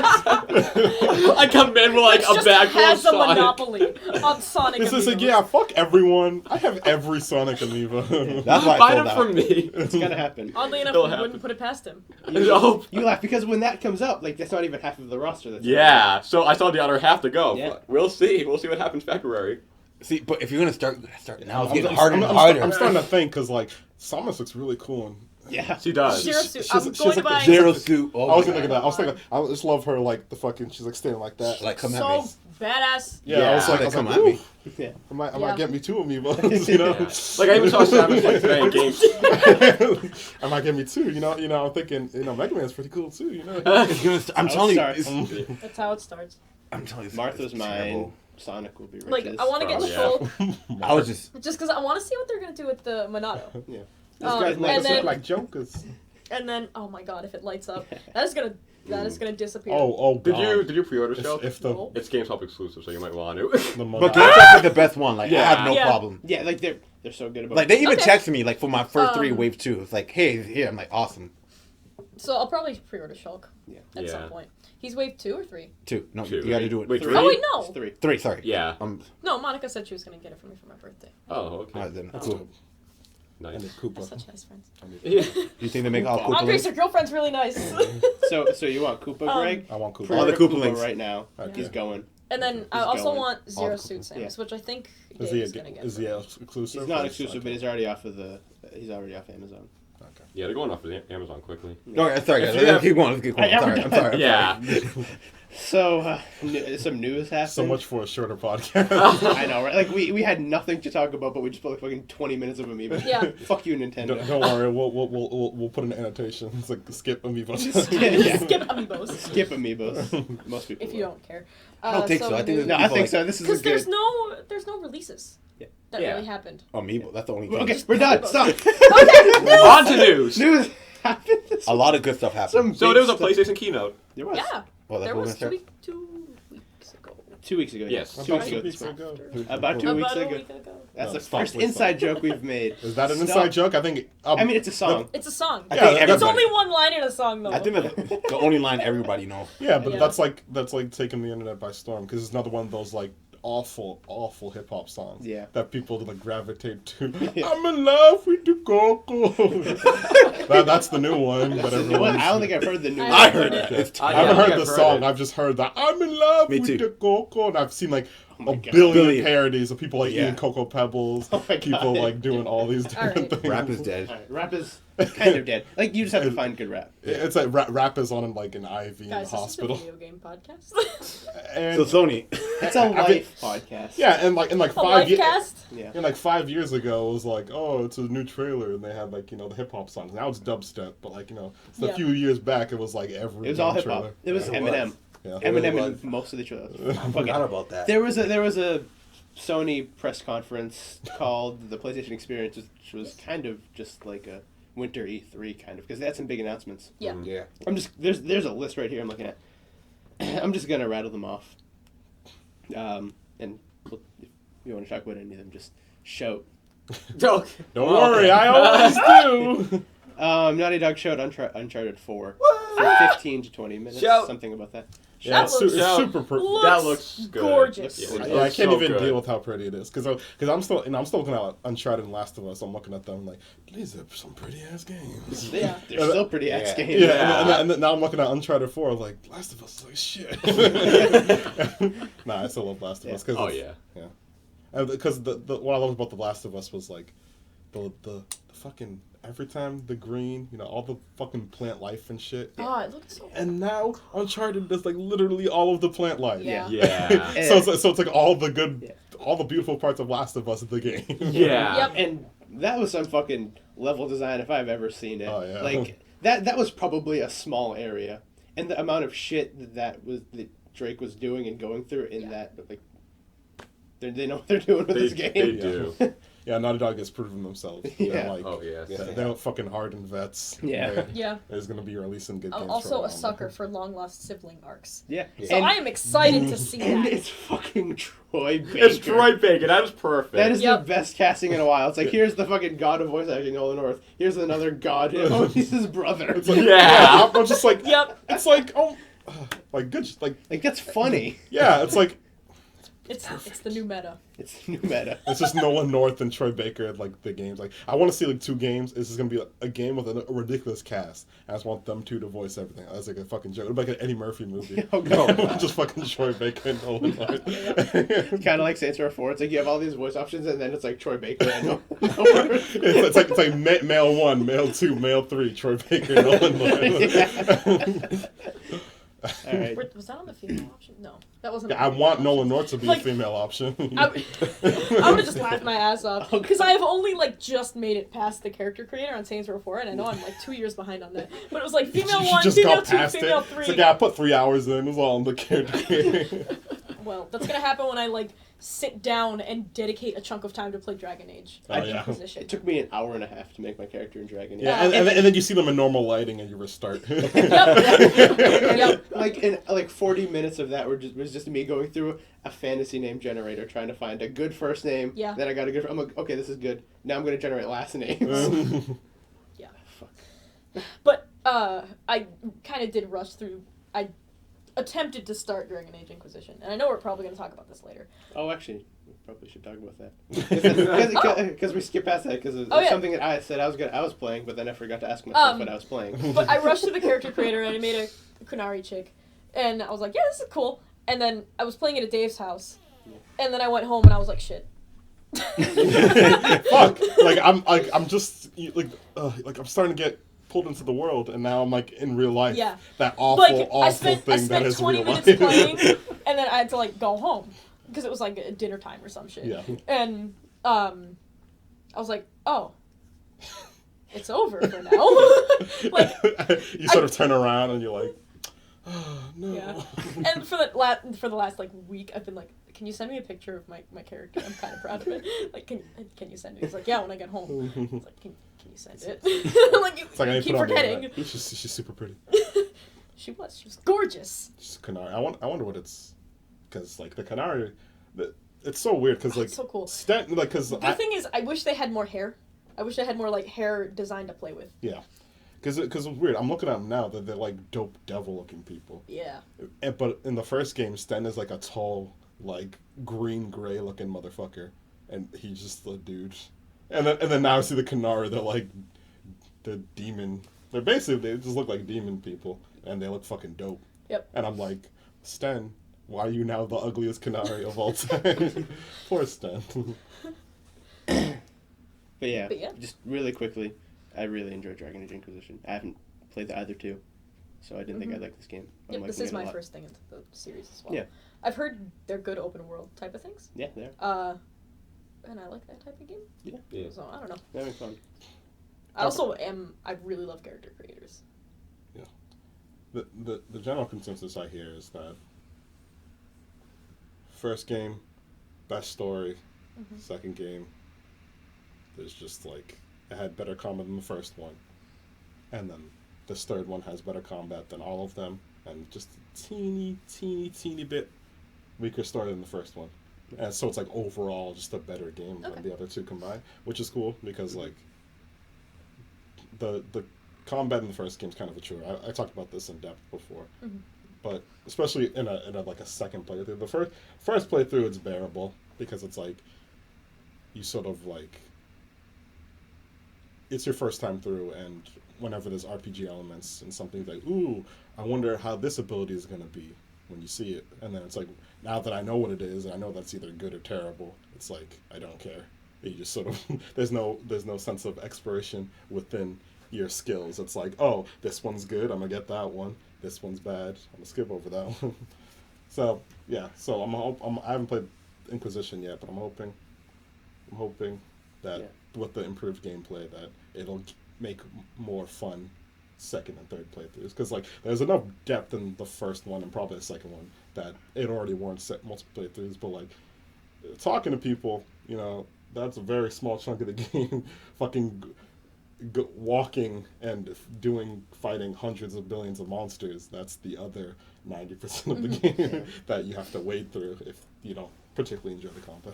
I come in with like It's a just bag full of has a Sonic. monopoly on Sonic. This is like, Amiibos. yeah, fuck everyone. I have every Sonic amiibo. That's why I Buy sold them out. from me. It's going to happen. Oddly enough, It'll we happen. wouldn't put it past him. No. You laugh because when that comes up, like, that's not even half of the roster. That's Yeah, so I saw the other half to go. Yeah. But we'll see. We'll see what happens February. See, but if you're gonna start now, it's I'm, getting I'm- harder I'm- and I'm- harder. I'm starting to think because like Samus looks really cool. And Yeah. She does. Zero She- suit. she's- I'm she's going to like buy. Zero suit. Oh, I was my thinking God. that. I was thinking. I just love her like the fucking. She's like standing like that. Like, come at So me. badass. Yeah, I was like, come ooh, at me. Yeah. I might Yeah. get me 2 amiibos. You know. Yeah. Like I even saw Samus like today in games. I might get me 2. You know. I'm thinking. Mega Man's pretty cool too. You know. It's gonna I'm How telling you. it starts. it's- That's how it starts. I'm telling you. Martha's it's mine. terrible. Sonic will be Rich's. Like, I want to get Oh, yeah. full, I was just. just because I want to see what they're gonna do with the Monado. Yeah. These Um, guys and make us then- look like jokers. And then, oh my god, if it lights up, that is gonna disappear. Oh God. Did you pre-order show? If the No. It's GameStop exclusive, so you might want to. the But money. GameStop is the best one. Like I Yeah. have no Yeah. problem. Yeah, like they're so good about Like they even Okay. texted me like for my first 3 Um, wave 2. It's like, hey, he's here. I'm like, awesome. So I'll probably pre-order Shulk Yeah. at Yeah. some point. He's wave 2 or 3? 2. No, 2. you got to do it. Wait, 3. Oh wait, no. It's 3. 3. Sorry. Yeah. No, Monica said she was gonna get it for me for my birthday. Oh, okay. Then That's cool. dope. Nice. And the We're Koopa. such nice friends. Yeah. Do you think they make all Koopa Andres, links? your girlfriend's really nice. So you want Koopa, Greg? I want Koopa. All the Pre-order Koopa links. right now. Okay. He's going. And then I He's also going. want Zero the Suit Koopa. Samus, which I think Is Dave's gonna get. he exclusive? He's not Or- exclusive, but okay. he's already off of the. He's already off Amazon. Okay. Yeah, they're going off of Amazon quickly. Okay, sorry, If guys. you Let's have- keep going. Let's keep going. I I'm sorry. never I'm sorry. I'm Yeah. sorry. So some news happened. So much for a shorter podcast. I know, right? Like we had nothing to talk about, but we just put like fucking 20 minutes of Amiibo. Yeah. Fuck you, Nintendo. Don't worry, we'll put an annotation. It's like skip amiibo. Yeah. Skip Amiibos. Skip Amiibos. Most people. If you will. don't care. I don't think so. I think No, I think so. This is a Because good. there's no releases. Yeah. That Yeah. really happened. Amiibo. That's the only thing. Okay, we're done. Amiibos. Stop. Okay. On to news. News happened. This A lot of good stuff happened. Some So big there was a stuff. PlayStation keynote. There was. Yeah. Well, that's There what was we're 2 gonna weeks ago. 2 weeks ago. Yes. 2 weeks ago. Weeks ago. About 2 weeks About a ago. week ago. That's No, the stop, first please inside stop. joke we've made. Is that an Stop. inside joke? I think. I mean, it's a song. It's a song. I Yeah, think that's It's everybody. only one line in a song, though. I think that's the only line everybody knows. Yeah, but Yeah. that's like taking the internet by storm because it's another one of those like awful hip hop songs. Yeah. That people like gravitate to. Yeah. I'm in love with the coco. That's the new one, but You know what? everyone. I don't think I've heard the new. I I heard it. it. It's I Yeah, haven't I heard think the I've heard song. it. I've just heard that I'm in love Me with too. the coco, and I've seen like Oh my a God. billion Billion. parodies of people like Yeah. eating cocoa pebbles. Oh my people God. like doing all these different Alright. things. Rap is dead. All right, rap is kind of dead. Like you just have to find good rap. It's like rap is on like an IV in the Guys, hospital. this is a video game podcast. And So Sony. It's a I mean- life podcast. yeah, and like in like a 5 life years. cast? Yeah. And like 5 years ago, it was like, oh, it's a new trailer, and they had like the hip hop songs. Now it's dubstep, but like so Yeah. a few years back, it was like every. It was all damn hip hop. trailer. It was Yeah, it Eminem. was. Yeah. It really Eminem was. in most of the trailers. I forgot about that. There was a Sony press conference called the PlayStation Experience, which was kind of just like a winter E3 kind of because they had some big announcements. Yeah. Yeah. I'm just there's a list right here I'm looking at. I'm just gonna rattle them off. And if you want to talk about any of them, just shout. Joke. Don't worry, I always do. Naughty Dog showed Uncharted 4 for 15 to 20 minutes. Shout. Something about that. That it's looks- super pretty. That looks good. gorgeous. Yeah, I it can't looks so even good. deal with how pretty it is because I'm still looking at Uncharted and Last of Us. I'm looking at them like these are some pretty ass games. They're still pretty ass Yeah. games. Yeah, and then now I'm looking at Uncharted 4 like Last of Us is like shit. Nah, I still love Last of Us because Oh yeah. because the what I love about the Last of Us was like the fucking every time the green, all the fucking plant life and shit. Oh, it looks so. And now Uncharted does like literally all of the plant life. Yeah. Yeah. So it's like all the good, all the beautiful parts of Last of Us in the game. Yeah. Yep. And that was some fucking level design if I've ever seen it. Oh, yeah. Like that was probably a small area, and the amount of shit that Drake was doing and going through in that, like, they know what they're doing with this game. They do. Yeah, Naughty Dog has proven themselves. Yeah. They're like, Oh yes. they're fucking hardened vets. Yeah. Yeah. There's gonna be releasing good I'm games. also for a while. sucker for long lost sibling arcs. Yeah. So I am excited to see And that. it's fucking Troy Baker. It's Troy Bacon. That is perfect. That is Yep. the best casting in a while. It's like, here's the fucking god of voice acting, Nolan North. Here's another god. Oh, he's his brother. It's like, Yeah. I'm just like, Yep. it's like, like good, like, Like, that's funny. yeah, it's like, It's the new meta. It's new meta. it's just Nolan North and Troy Baker at like the games. Like, I want to see like 2 games. This is gonna be a game with a ridiculous cast. I just want them 2 to voice everything. That's like a fucking joke. It'd be like an Eddie Murphy movie. Oh, God. Just fucking Troy Baker and Nolan North. Kind of like Saints Row 4. It's like you have all these voice options, and then it's like Troy Baker and Nolan It's like male 1, male 2, male 3, Troy Baker, Nolan North. All right. Was that on the female option? No, that wasn't. I want Nolan North to be Like- a female option. I would have just laughed my ass off because I have only like just made it past the character creator on Saints Row 4, and I know I'm like 2 years behind on that. But it was like female You 1, just female got 2, past female it. 3. It's like, yeah, I put 3 hours in. It was all on the character. Well, that's gonna happen when I like sit down and dedicate a chunk of time to play Dragon Age. Oh, yeah. Inquisition. It took me an hour and a half to make my character in Dragon Age. Yeah, and then you see them in normal lighting and you restart. Yep. Like 40 minutes of that was just me going through a fantasy name generator trying to find a good first name. Yeah. Then I got a good. I'm like, okay, this is good. Now I'm gonna generate last names. Yeah. Fuck. But I kind of did rush through. I attempted to start Dragon Age Inquisition, and I know we're probably going to talk about this later. Oh, actually, we probably should talk about that because we skipped past that because it's Oh, yeah. something that I said I was playing, but then I forgot to ask myself what I was playing. But I rushed to the character creator and I made a Kunari chick, and I was like, yeah, this is cool. And then I was playing it at Dave's house, and then I went home and I was like, shit. Fuck! I'm just like I'm starting to get pulled into the world, and now I'm like in real life. Yeah. That awful, Like, awful I spent thing that is 20 real minutes life. playing, and then I had to like go home because it was like dinner time or some shit. Yeah. And I was like, oh, it's over for now. Like, you sort of turn around and you're like, oh, no. yeah. And for the last like week, I've been like, can you send me a picture of my character? I'm kind of proud of it. Like, can you send it? He's like, yeah, when I get home. I was like, can you send it? Like, It's like I you need to keep put on forgetting. that. She's super pretty. She was gorgeous. She's Canary. I wonder what it's, because like the Canary, it's so weird because like It's so cool. because The thing is, I wish they had more hair. I wish they had more like hair design to play with. yeah, because it's weird. I'm looking at them now that they're like dope devil looking people. Yeah. But in the first game, Sten is like a tall, like green gray looking motherfucker, and he's just the dude. And then now I see the Canary. They're like the demon. They just look like demon people, and they look fucking dope. Yep. And I'm like, Sten, why are you now the ugliest Canary of all time? Poor Sten. But yeah, But yeah. just really quickly, I really enjoyed Dragon Age Inquisition. I haven't played the other two, so I didn't think I'd like this game. I'm Yep, liking this is it a my lot. first thing into the series as well. Yeah. I've heard they're good open world type of things. Yeah, there. And I like that type of game. Yeah. So I don't know. They're having fun. I really love character creators. The general consensus I hear is that first game, best story. Second game, there's just like it had better combat than the first one, and then this third one has better combat than all of them, and just a teeny bit weaker story than the first one. And so it's like overall just a better game than the other two combined, which is cool because like the combat in the first game is kind of a chore. I talked about this in depth before, Mm-hmm. but especially in a like a second playthrough. The first playthrough it's bearable because it's like you sort of like it's your first time through, and whenever there's RPG elements and something like, ooh, I wonder how this ability is gonna be when you see it, and then it's like now that I know what it is, I know that's either good or terrible. It's like I don't care. You just sort of there's no sense of exploration within your skills. It's like, oh, this one's good, I'm gonna get that one. This one's bad, I'm gonna skip over that one. So yeah, so I haven't played Inquisition yet, but I'm hoping that with the improved gameplay that it'll make more fun second and third playthroughs, because like there's enough depth in the first one and probably the second one that it already warrants multiple playthroughs. But like talking to people, you know, that's a very small chunk of the game. Fucking walking and fighting hundreds of billions of monsters. That's the other 90% of the game that you have to wade through if you don't particularly enjoy the combat.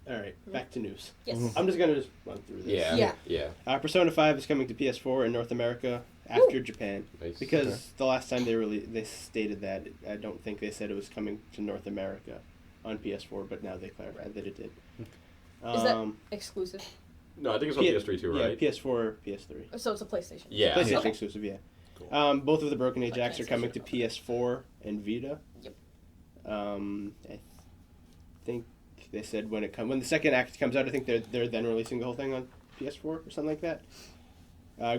All right, back to news. Yes. I'm just gonna run through this. Yeah. Persona 5 is coming to PS4 in North America after Japan. Nice. Because the last time they stated that, I don't think they said it was coming to North America on PS4, but now they clarified that it did. Is that exclusive? No, I think it's on PS3 too, right? Yeah, PS4, PS3. So it's a PlayStation. Yeah. PlayStation Okay. exclusive, yeah. Cool. Both of the Broken Age Like acts are coming to PlayStation. PS4 and Vita. Yep. I think they said when the second act comes out, I think they're then releasing the whole thing on PS4 or something like that.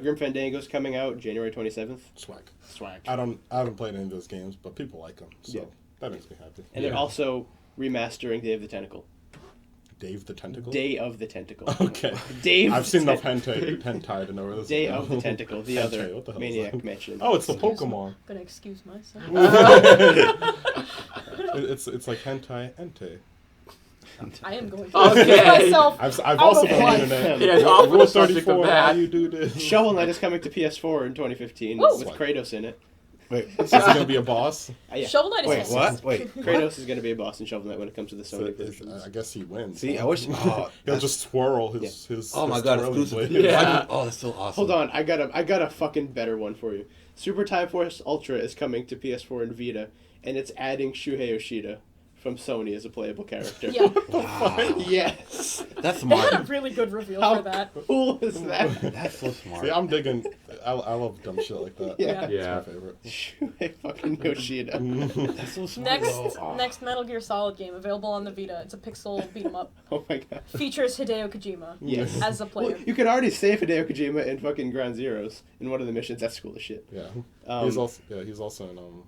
Grim Fandango's coming out January 27th. Swag. I haven't played any of those games, but people like them, so Yeah. that makes me happy. And they're also remastering Day of the Tentacle. Dave the Tentacle? Day of the Tentacle. Okay. Dave. I've seen enough hentai to know where this is Day going. of the Tentacle, the Hentai, other what the hell is Maniac that? mentioned. Oh, it's the Pokemon. Gonna excuse myself. It's like hentai ente. I am going to Okay. excuse myself. I've also Okay. been on the internet. Yeah, it's off with Rule the subject of 34, that. how you do this. Shovel Knight is coming to PS4 in 2015 Woo! with Kratos in it. Wait, Is he gonna be a boss? Yeah. Shovel Knight is wait, fantastic. what? Wait. Kratos is going to be a boss in Shovel Knight when it comes to the So Sony versions. I guess he wins. See, huh? I wish. Oh, He'll just twirl his. oh my his god, twirly exclusive. blade. Yeah. Oh, that's so awesome. Hold on, I got a fucking better one for you. Super Time Force Ultra is coming to PS4 and Vita, and it's adding Shuhei Yoshida from Sony as a playable character. Yeah. Wow. Yes. That's They had a smart. really good reveal How for that. cool is that? That's so smart. See, I'm digging. I love dumb shit like that. Yeah. It's Yeah. my favorite. Shuhei fucking Yoshida. That's so smart. Next Metal Gear Solid game available on the Vita. It's a pixel beat 'em up. Oh my god. Features Hideo Kojima Yes. as a player. Well, you could already save Hideo Kojima in fucking Ground Zeroes in one of the missions. That's cool as shit. Yeah. Um, He's also in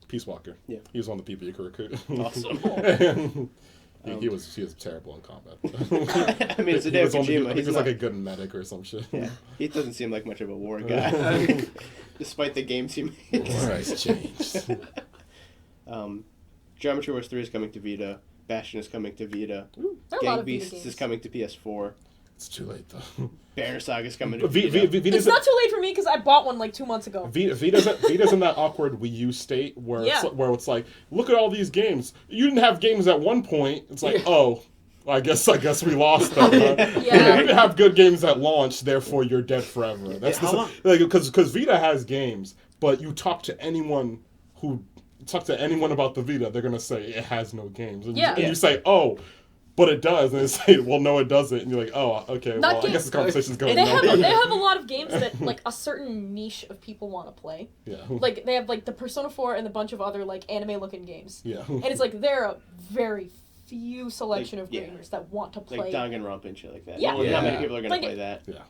Peace Walker. Yeah. He was one of the people you could recruit. Awesome. he was terrible in combat. I mean, it's He Hideo was only- Kojima. he He's was not, like a good medic or some shit. yeah, he doesn't seem like much of a war guy, despite the games he makes. Christ changed. Geometry Wars 3 is coming to Vita. Bastion is coming to Vita. There are a lot Gang of Vita Beasts games. is coming to PS4. It's too late though. Banner Saga is coming to V- Vita. V- It's not too late for me because I bought one like 2 months ago. Vita's in that awkward Wii U state where it's like, look at all these games. You didn't have games at one point. It's like, oh, I guess we lost them. Huh? Yeah. You didn't have good games at launch, therefore you're dead forever. That's how long- because Vita has games, but you talk to anyone about the Vita, they're gonna say it has no games, and, Yeah. you say, oh. But it does, and they say, "Well, no, it doesn't." And you're like, "Oh, okay. Not Well, I games- guess this conversation's going They nowhere." have a lot of games that like a certain niche of people want to play. Yeah. Like they have like the Persona 4 and a bunch of other like anime looking games. Yeah. And it's like there are a very few selection Like, of yeah. gamers that want to play. Like Danganronpa and shit like that. Yeah. Not many Yeah. people are going to Like, play that. Yeah.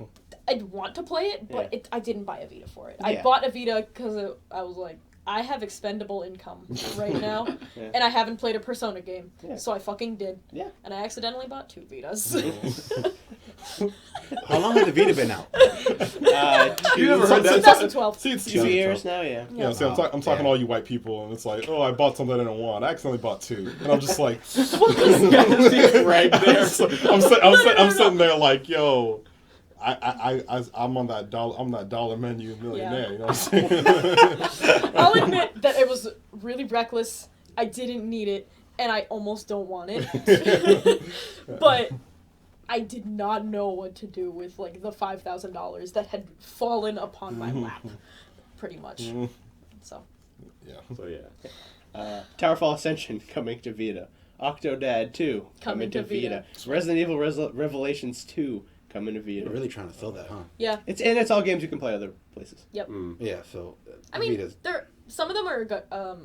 I'd want to play it, but Yeah. I didn't buy a Vita for it. Yeah. I bought a Vita because I was like, I have expendable income right now, Yeah. and I haven't played a Persona game, Yeah. so I fucking did. Yeah. And I accidentally bought 2 Vitas. How long has the Vita been out? You never heard that? 2012. See, it's 2 years now, yeah. Yeah, see, I'm Wow. talking to Yeah. all you white people, and it's like, oh, I bought something I didn't want. I accidentally bought 2, and I'm just like, right there. I'm sitting there like, yo, I'm on that dollar menu millionaire. Yeah. You know what I'm saying? I'll admit that it was really reckless. I didn't need it, and I almost don't want it. But I did not know what to do with like the $5,000 that had fallen upon my lap, pretty much. So. Yeah. So yeah. Towerfall Ascension coming to Vita. Octodad 2 coming to Vita. Resident Evil Revelations 2 coming to Vita. They're really trying to sell that, huh? Yeah. It's all games you can play other places. Yep. Yeah, so I mean, Vita's... some of them are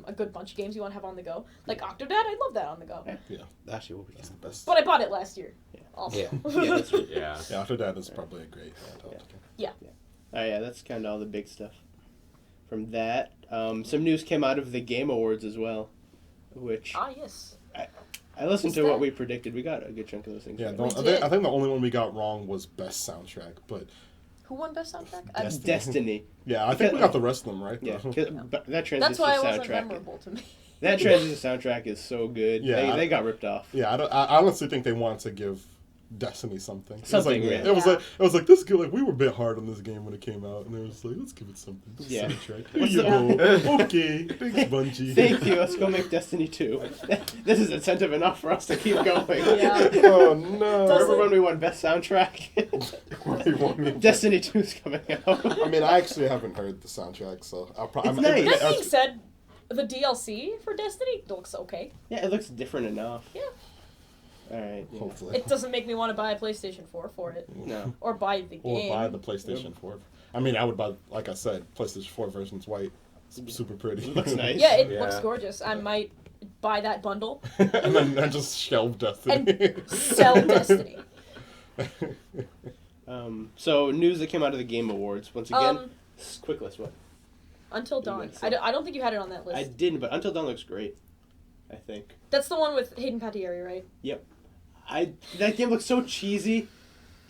a good bunch of games you want to have on the go. Like Octodad, I love that on the go. Yeah. Actually, will be That's the best. But I bought it last year. Yeah. Also. Yeah. Yeah, that's right. Yeah. Yeah, after that is probably a great handheld. Yeah. Oh yeah, that's kind of all the big stuff. From that, some news came out of the Game Awards as well, which Ah, yes. I listened What's to that? what we predicted. We got a good chunk of those things. Yeah, right. I think the only one we got wrong was best soundtrack, but Who won Best Soundtrack? Destiny. yeah, I think we got the rest of them right. Yeah, Though. 'cause- but that transition That's why it wasn't soundtrack. memorable to me. That transition soundtrack is so good. Yeah, they got ripped off. Yeah, I honestly think they wanted to give Destiny something. Something, it was like, yeah. it was like this. Like we were a bit hard on this game when it came out, and they were just like, let's give it something. Yeah. Soundtrack. Here you go. Okay, thanks, Bungie. Thank you. Let's go make Destiny 2. This is incentive enough for us to keep going. Yeah. Oh no. Remember when we won Best Soundtrack? Destiny 2 is coming out. I mean, I actually haven't heard the soundtrack, so I'll probably. It's nice. That being said, the DLC for Destiny looks okay. Yeah, it looks different enough. Yeah. All right. Yeah. Hopefully. It doesn't make me want to buy a PlayStation 4 for it. No. Or buy the Or game. buy the PlayStation 4. I mean, I would buy, like I said, PlayStation 4 version's white. It's super pretty. Looks nice. Yeah, it Yeah. looks gorgeous. I might buy that bundle And then I just shelve Destiny. and sell Destiny. So news that came out of the Game Awards once again. Quick list. What? Until You Dawn. went I don't think you had it on that list. I didn't, but Until Dawn looks great. I think. That's the one with Hayden Panettiere, right? Yep. That game looks so cheesy,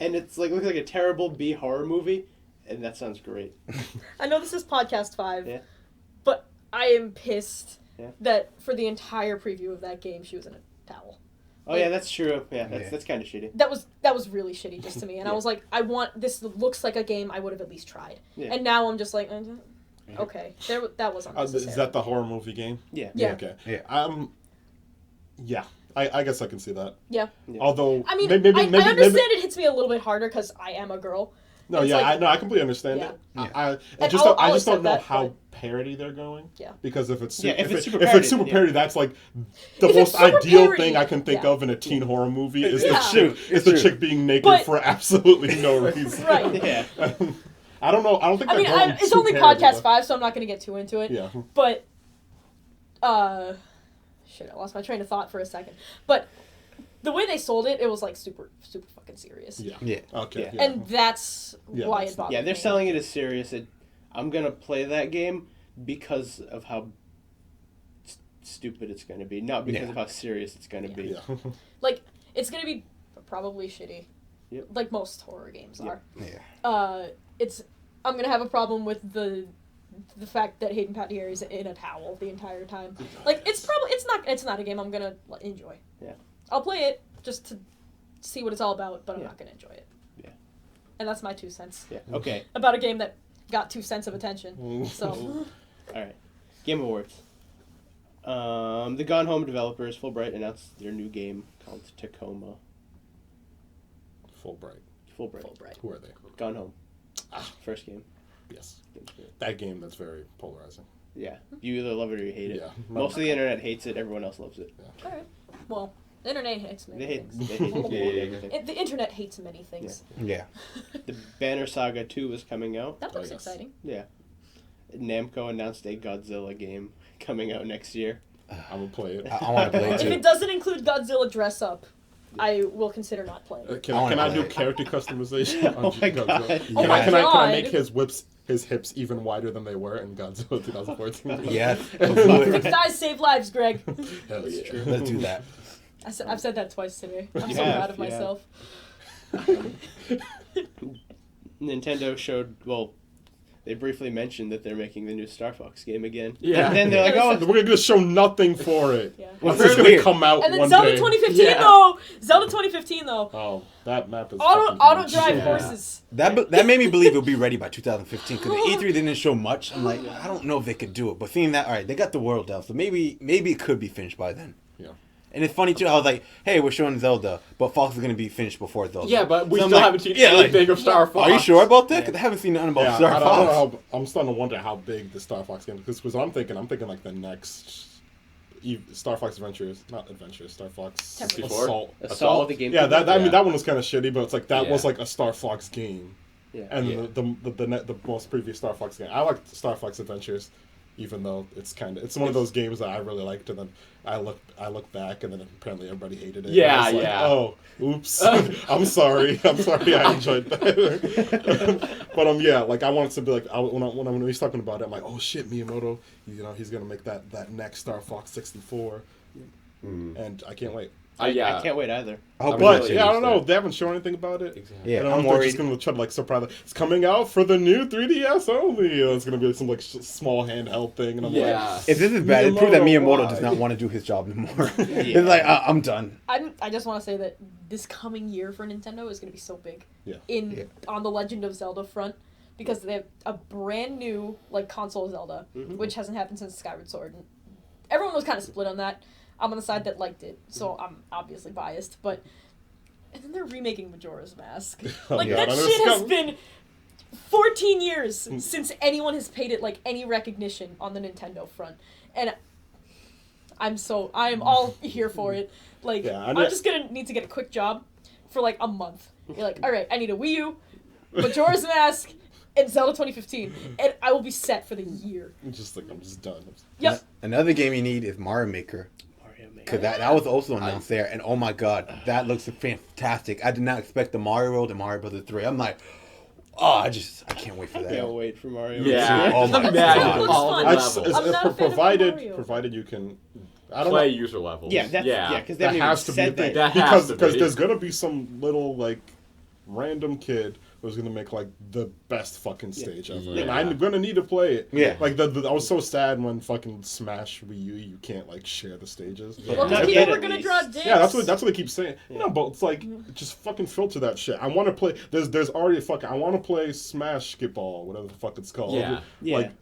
and it's like looks like a terrible B horror movie, and that sounds great. I know this is podcast 5, Yeah. but I am pissed Yeah. that for the entire preview of that game she was in a towel. Oh yeah, that's true. Yeah, Yeah. that's kind of shitty. That was really shitty just to me, and I Yeah. was like, I want this looks like a game I would have at least tried, Yeah. and now I'm just like, okay, that was unnecessary. Is that the horror movie game? Yeah. Yeah. Okay. Yeah. Yeah. I guess I can see that. Yeah. Although I mean, maybe I understand it hits me a little bit harder because I am a girl. No, It's yeah, like- I completely understand Yeah. it. Yeah. I And just I'll don't accept know that, how but- parody they're going. Yeah. Because if it's Yeah, if it's super if parody, it's super then yeah. parody, that's like the If most it's super ideal parody, thing I can think yeah. of in a teen horror movie is Yeah. the chick It's the true. chick being naked But- for absolutely no reason. Right. Yeah. I don't know. I don't think. I mean, they're going it's too only parody, podcast but- 5, so I'm not going to get too into it. Yeah. But, shit, I lost my train of thought for a second. But the way they sold it, it was like super, super fucking serious. Yeah. Yeah. Okay. Yeah. Yeah. And that's Yeah, why that's- it bothered Yeah, they're me. selling it as serious. I'm gonna play that game because of how stupid it's gonna be, not because Yeah. of how serious it's gonna be. Yeah. Like, it's going to be probably shitty. Yep. Like most horror games Yep. are. Yeah. I'm going to have a problem with the fact that Hayden Panettiere is in a towel the entire time. Like, it's not a game I'm going to enjoy. Yeah. I'll play it just to see what it's all about, but I'm Yeah. not going to enjoy it. Yeah. And that's my 2 cents. Yeah. Okay. About a game that got 2 cents of attention. So, All right. Game Awards. The Gone Home developers, Fulbright, announced their new game called Tacoma. Fulbright. Fulbright. Fulbright. Who are they? Gone Home. Ah. First game. Yes. Game's good. That game that's very polarizing. Yeah. You either love it or you hate it. Yeah. Most of the internet hates it. Everyone else loves it. alright. Well, the internet hates many They hate. things. They hate everything. The internet hates many things. Yeah. The Banner Saga 2 is coming out. That looks Oh, yes. exciting. Yeah. Namco announced a Godzilla game coming out next year. I'm gonna play it. I want to play it If too. it doesn't include Godzilla dress up, I will consider not playing. Can I wanna I do play it. character customization? Oh my Godzilla? God. Can Oh I my can I God. make his hips even wider than they were in Godzilla 2014? Yeah. Fixed eyes save lives, Greg. Hell yeah. true. Let's do that. I've said that twice today. I'm You so have, proud of you have. myself. Nintendo showed, well, they briefly mentioned that they're making the new Star Fox game again. Yeah. And then they're like, Yeah, oh, We're gonna show nothing for it. Yeah. Well, That's it's gonna weird. come out And then one Zelda day. 2015 Yeah. though. Zelda 2015 though. Oh, that map is Auto fucking huge. drive Yeah. horses. That made me believe it'll be ready by 2015 because the E3 didn't show much. I'm like, I don't know if they could do it. But seeing that, all right, they got the world out, so maybe it could be finished by then. Yeah. And it's funny too. I was like, "Hey, we're showing Zelda, but Fox is gonna be finished before Zelda." Yeah, but we So I'm still like, haven't seen yeah, like, anything of Star Fox. Are you sure about that? Because I haven't seen nothing about Yeah, Star I Fox. don't know I'm starting to wonder how big the Star Fox game is. Because I'm thinking like the next Star Fox Adventures, not Adventures, Star Fox 64? Assault the game. Yeah, that I Yeah. mean that one was kind of shitty, but it's like that Yeah. was like a Star Fox game. Yeah. And Yeah. the most previous Star Fox game, I liked Star Fox Adventures, even though it's one of those games that I really liked, and then I look back, and then apparently everybody hated it. Yeah, and I was like, yeah. oh, oops. I'm sorry. I enjoyed that. But yeah, like I wanted to be like when he's talking about it, I'm like, oh shit, Miyamoto, he's gonna make that next Star Fox 64, and I can't wait. Yeah. I can't wait either. I hope But it's yeah, I don't know. Interesting. They haven't shown anything about it. Exactly. Yeah, I don't know I'm if they're worried. just gonna try to like surprise. It's coming out for the new 3DS only. It's gonna be some like small handheld thing, and I'm Yeah. If this is bad, it proves that Miyamoto, Miyamoto why? does not want to do his job anymore. It's like, I'm done. I just want to say that this coming year for Nintendo is going to be so big. Yeah. On the Legend of Zelda front, because they have a brand new like console Zelda, which hasn't happened since Skyward Sword. And everyone was kind of split on that. I'm on the side that liked it, so I'm obviously biased. But and then they're remaking Majora's Mask. Like yeah, that I know shit it's has coming. been 14 years since anyone has paid it like any recognition on the Nintendo front, and I am all here for it. Like Yeah, I'm just gonna need to get a quick job for like a month. You're like, all right, I need a Wii U, Majora's Mask, and Zelda 2015, and I will be set for the year. I'm just done. Yep. Another game you need is Mario Maker. Because that was also announced there, and oh my god, that looks fantastic. I did not expect the Mario World and Mario Brothers 3. I'm like, I can't wait for that. Can't wait for Mario. Yeah. Oh Just my imagine God. all the Looks levels. I'm not a fan of Mario. provided you can. I don't Play know. user levels. Yeah, because they That haven't has even to be a said thing. that. That has to because be. there's gonna be some little like random kid who's gonna make like the best fucking stage ever, and Yeah. I'm gonna need to play it. Yeah. Like I was so sad when fucking Smash Wii U you can't like share the stages. Yeah. Well, Not because yet, people were at gonna least. draw dicks. Yeah, that's what they keep saying. No, but it's like just fucking filter that shit. I want to play. There's already I want to play Smash Skip-Ball, whatever the fuck it's called. Yeah. Like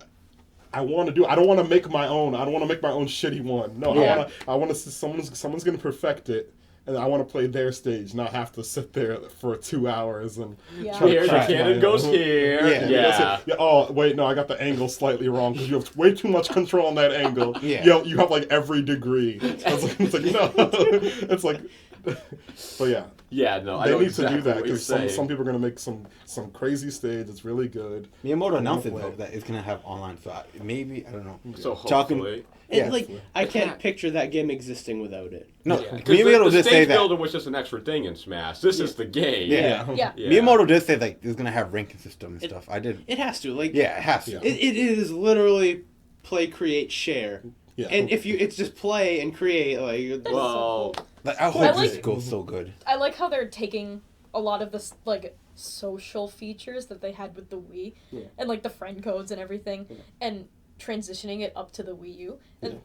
I want to do. I don't want to make my own. I don't want to make my own shitty one. No, Yeah. I want to. Someone's gonna perfect it. And I want to play their stage, not have to sit there for 2 hours and Yeah. try to Here, the crack cannon my goes own. here. Yeah. Yeah. Oh wait, no, I got the angle slightly wrong because you have way too much control on that angle. Yeah. You have like every degree. It's like no, it's like, but yeah, Yeah, no, I they know need exactly to do that what you're because some saying. people are gonna make some crazy stage. It's really good. Miyamoto announced it Play though it. that it's gonna have online, so maybe I don't know. So Talking- hopefully. Yeah. And, like, I can't picture that game existing without it. No, Yeah, 'cause Miyamoto the did say stage that. builder was just an extra thing in Smash. This is the game. Yeah. Yeah. Miyamoto did say like it's gonna have ranking system and stuff. I did. It has to. Like, Yeah, it has to. Yeah. it is literally play, create, share. Yeah. And it's just play and create. Like, That's Well, so cool. Like, I hope I this like- goes so good. I like how they're taking a lot of this like social features that they had with the Wii and like the friend codes and everything and transitioning it up to the Wii U. And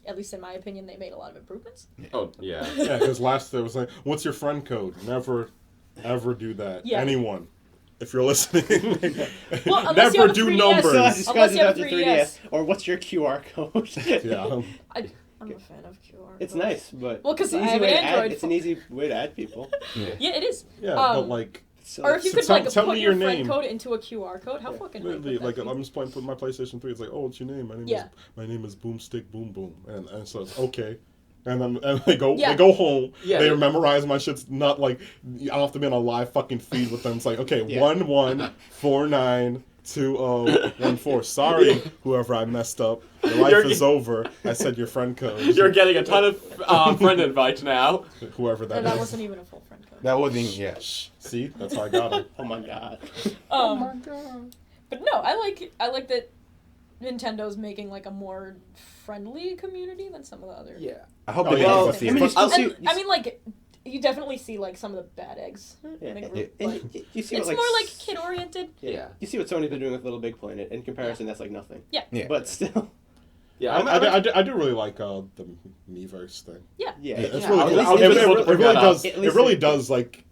at least in my opinion, they made a lot of improvements. oh yeah. Yeah, because last there was like, "What's your friend code?" Never, ever do that. Yeah. Anyone, if you're listening, Well, unless you never have a do 3DS. numbers. Unless Unless you have after a 3DS. Or what's your QR code? Yeah. I'm a fan of QR. It's codes. nice, but Well, 'cause it's an I easy have way an to add- Android It's an phone. easy way to add people. Yeah, it is. Yeah, but Um, like, So, Or if you So could tell- like tell put me your your friend name. code into a QR code, how fucking hype literally, would like that be? I'm just playing with my PlayStation 3. It's like, "Oh, what's your name? Yeah. My name is Boomstick Boom Boom," and so it's okay. And then and they go Yeah. home. Yeah. They memorize my shit's not like I'll have to be on a live fucking feed with them. It's like, okay, Yeah. 11492014. Sorry, whoever I messed up. Your life You're- is over. I said your friend code. You're getting a ton of friend invites now. Whoever that And that is. wasn't even a full friend code. That wasn't yeah. Shh. See, that's how I got it. oh my god. God. But no, I like that Nintendo's making like a more friendly community than some of the other. Yeah. I hope Oh, they yeah, make well, it see I mean, it. you still see. And, I mean, like, you definitely see like some of the bad eggs Yeah. in the And group. you- Like, you see it's what, more like kid oriented. Yeah. You see what Sony's been doing with Little Big Planet. In comparison, that's like nothing. Yeah. Yeah. But still, Yeah. I do really like the Miiverse thing. yeah. It's Yeah, really I was cool. just It looking really that up. does. At It least really it- does like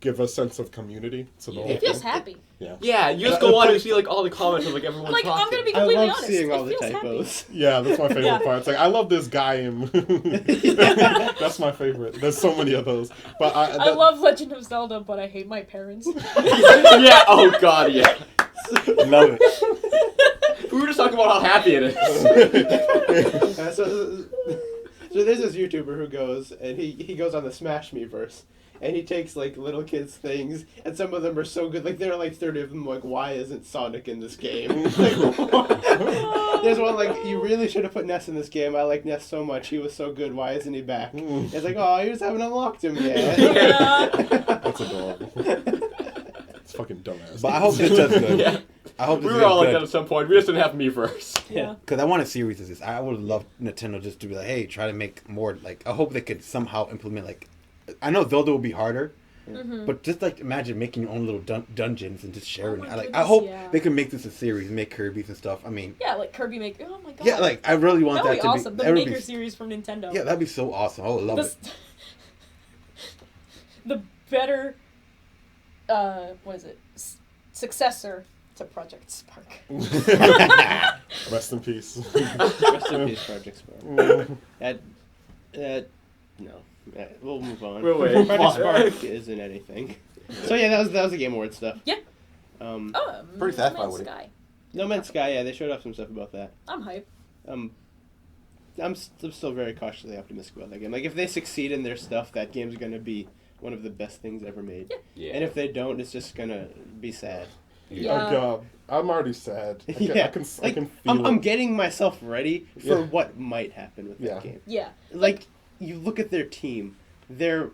give a sense of community to the whole It feels thing. happy. Yeah, you just go on and you see like all the comments of like everyone Like, talking. I'm gonna be I completely love honest. seeing all it the feels typos. Yeah, that's my favorite Yeah. part. It's like I love this guy in. That's my favorite. There's so many of those. But I love Legend of Zelda, but I hate my parents. Yeah. Oh God. Yeah. Love it. We were just talking about how happy it is. So there's this YouTuber who goes, and he goes on the Smash Meverse, and he takes, like, little kids' things, and some of them are so good, like, there are, like, 30 of them, like, why isn't Sonic in this game? Like, there's one, like, you really should have put Ness in this game, I like Ness so much, he was so good, why isn't he back? It's like, oh, you just haven't unlocked him yet. Yeah. That's adorable. It's fucking dumbass. But I hope this does good. Yeah. I hope We this were does all like good. that at some point. We just didn't have me first. Yeah. Because I want a series of this. I would love Nintendo just to be like, hey, try to make more. Like, I hope they could somehow implement, like, I know Zelda will be harder, but just, like, imagine making your own little dungeons and just sharing Oh it. my I goodness, hope yeah. they can make this a series, make Kirby's and stuff. I mean, Yeah, like Kirby Maker. Oh my god. yeah, like, I really want that would be to awesome. be. The that would Maker be, series from Nintendo. yeah, that'd be so awesome. I would love it. The better, what is it? Successor to Project Spark. Rest in peace. Rest in peace, Project Spark. No. We'll move on. We'll wait. Project Spark isn't anything. So yeah, that was the Game Awards stuff. Yeah. Um, Oh, Pretty No satisfied Man's with it. Sky. No Man's Sky, yeah, they showed off some stuff about that. I'm hype. I'm still very cautiously optimistic about that game. Like, if they succeed in their stuff, that game's gonna be one of the best things ever made. Yeah. And if they don't, it's just gonna be sad. Yeah. Oh god, I'm already sad. I Yeah. can Like, feel I'm it. getting myself ready for Yeah. what might happen with Yeah. that game. Yeah. Like, you look at their team, their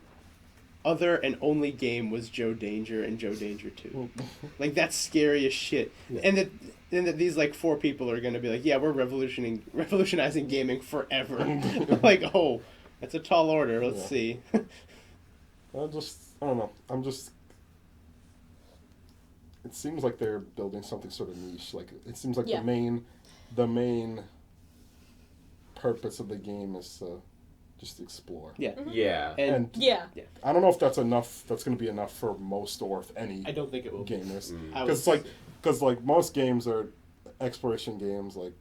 other and only game was Joe Danger and Joe Danger 2. Like, that's scary as shit. Yeah. And that these, like, 4 people are gonna be like, yeah, we're revolutionizing gaming forever. Like, oh, that's a tall order, let's Yeah. see. I don't know. It seems like they're building something sort of niche. Like, it seems like Yeah. the main purpose of the game is to just explore. Yeah. Yeah. And Yeah. I don't know if that's enough. That's going to be enough for most or if any I don't think it will be. gamers. I would- Because like most games are exploration games. Like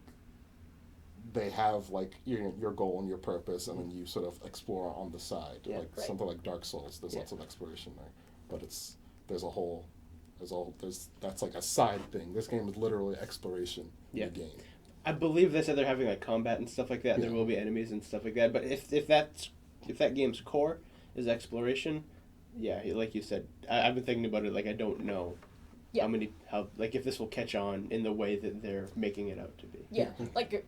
they have like your goal and your purpose, and then you sort of explore on the side. Yeah. Like Right. something like Dark Souls. There's Yeah. lots of exploration there, but that's like a side thing. This game is literally exploration Yeah. in the game. I believe they said they're having like combat and stuff like that. And Yeah. there will be enemies and stuff like that. But if that game's core is exploration, yeah, like you said, I've been thinking about it. Like, I don't know Yeah. how if this will catch on in the way that they're making it out to be. Yeah. Like,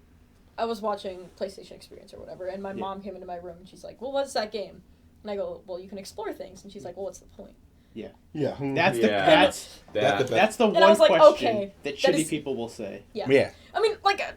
I was watching PlayStation Experience or whatever, and my Yeah. mom came into my room and she's like, well, what's that game? And I go, well, you can explore things. And she's like, well, what's the point? Yeah. That's the Yeah. that's That's the best. that's the And I one was like, question okay, that that shitty is- people will say. Yeah. Yeah. I mean, like, I'm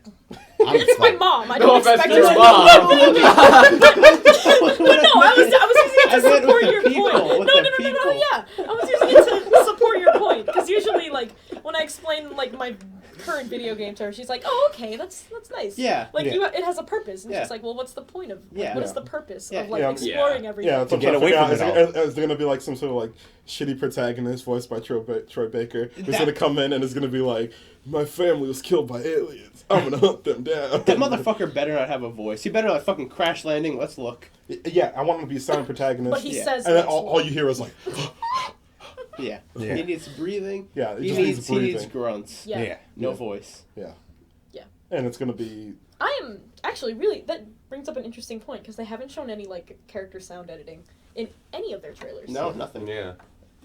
it's my like- mom. I No don't offense expect to her your to mom. But no, I was using it to I meant support with the your people, point. with No, the no, no, no, people. yeah. I was using it to support your point. Because usually, like, when I explain, like, my current video game to her, she's like, oh, okay, that's nice. Yeah. Like, Yeah. it has a purpose. And Yeah. she's like, well, what's the point of, like, Yeah. what is Yeah. the purpose Yeah. of, like, Yeah. exploring everything? Yeah, that's To what get I'm trying away to from figure it out. all. Is there going to be like some sort of like shitty protagonist voiced by Troy Baker who's That- going to come in and is going to be like, my family was killed by aliens. I'm going to hunt them down. That motherfucker better not have a voice. He better like fucking crash landing. Let's look. Yeah, I want him to be a silent protagonist. But he Yeah. says and then it's all you hear is like, Yeah. Yeah. He needs breathing. yeah, it He just needs breathing. grunts. Yeah. Yeah. No Yeah. voice. Yeah. Yeah. And it's going to be, I am actually really, that brings up an interesting point, because they haven't shown any, like, character sound editing in any of their trailers. No, nothing. Yeah.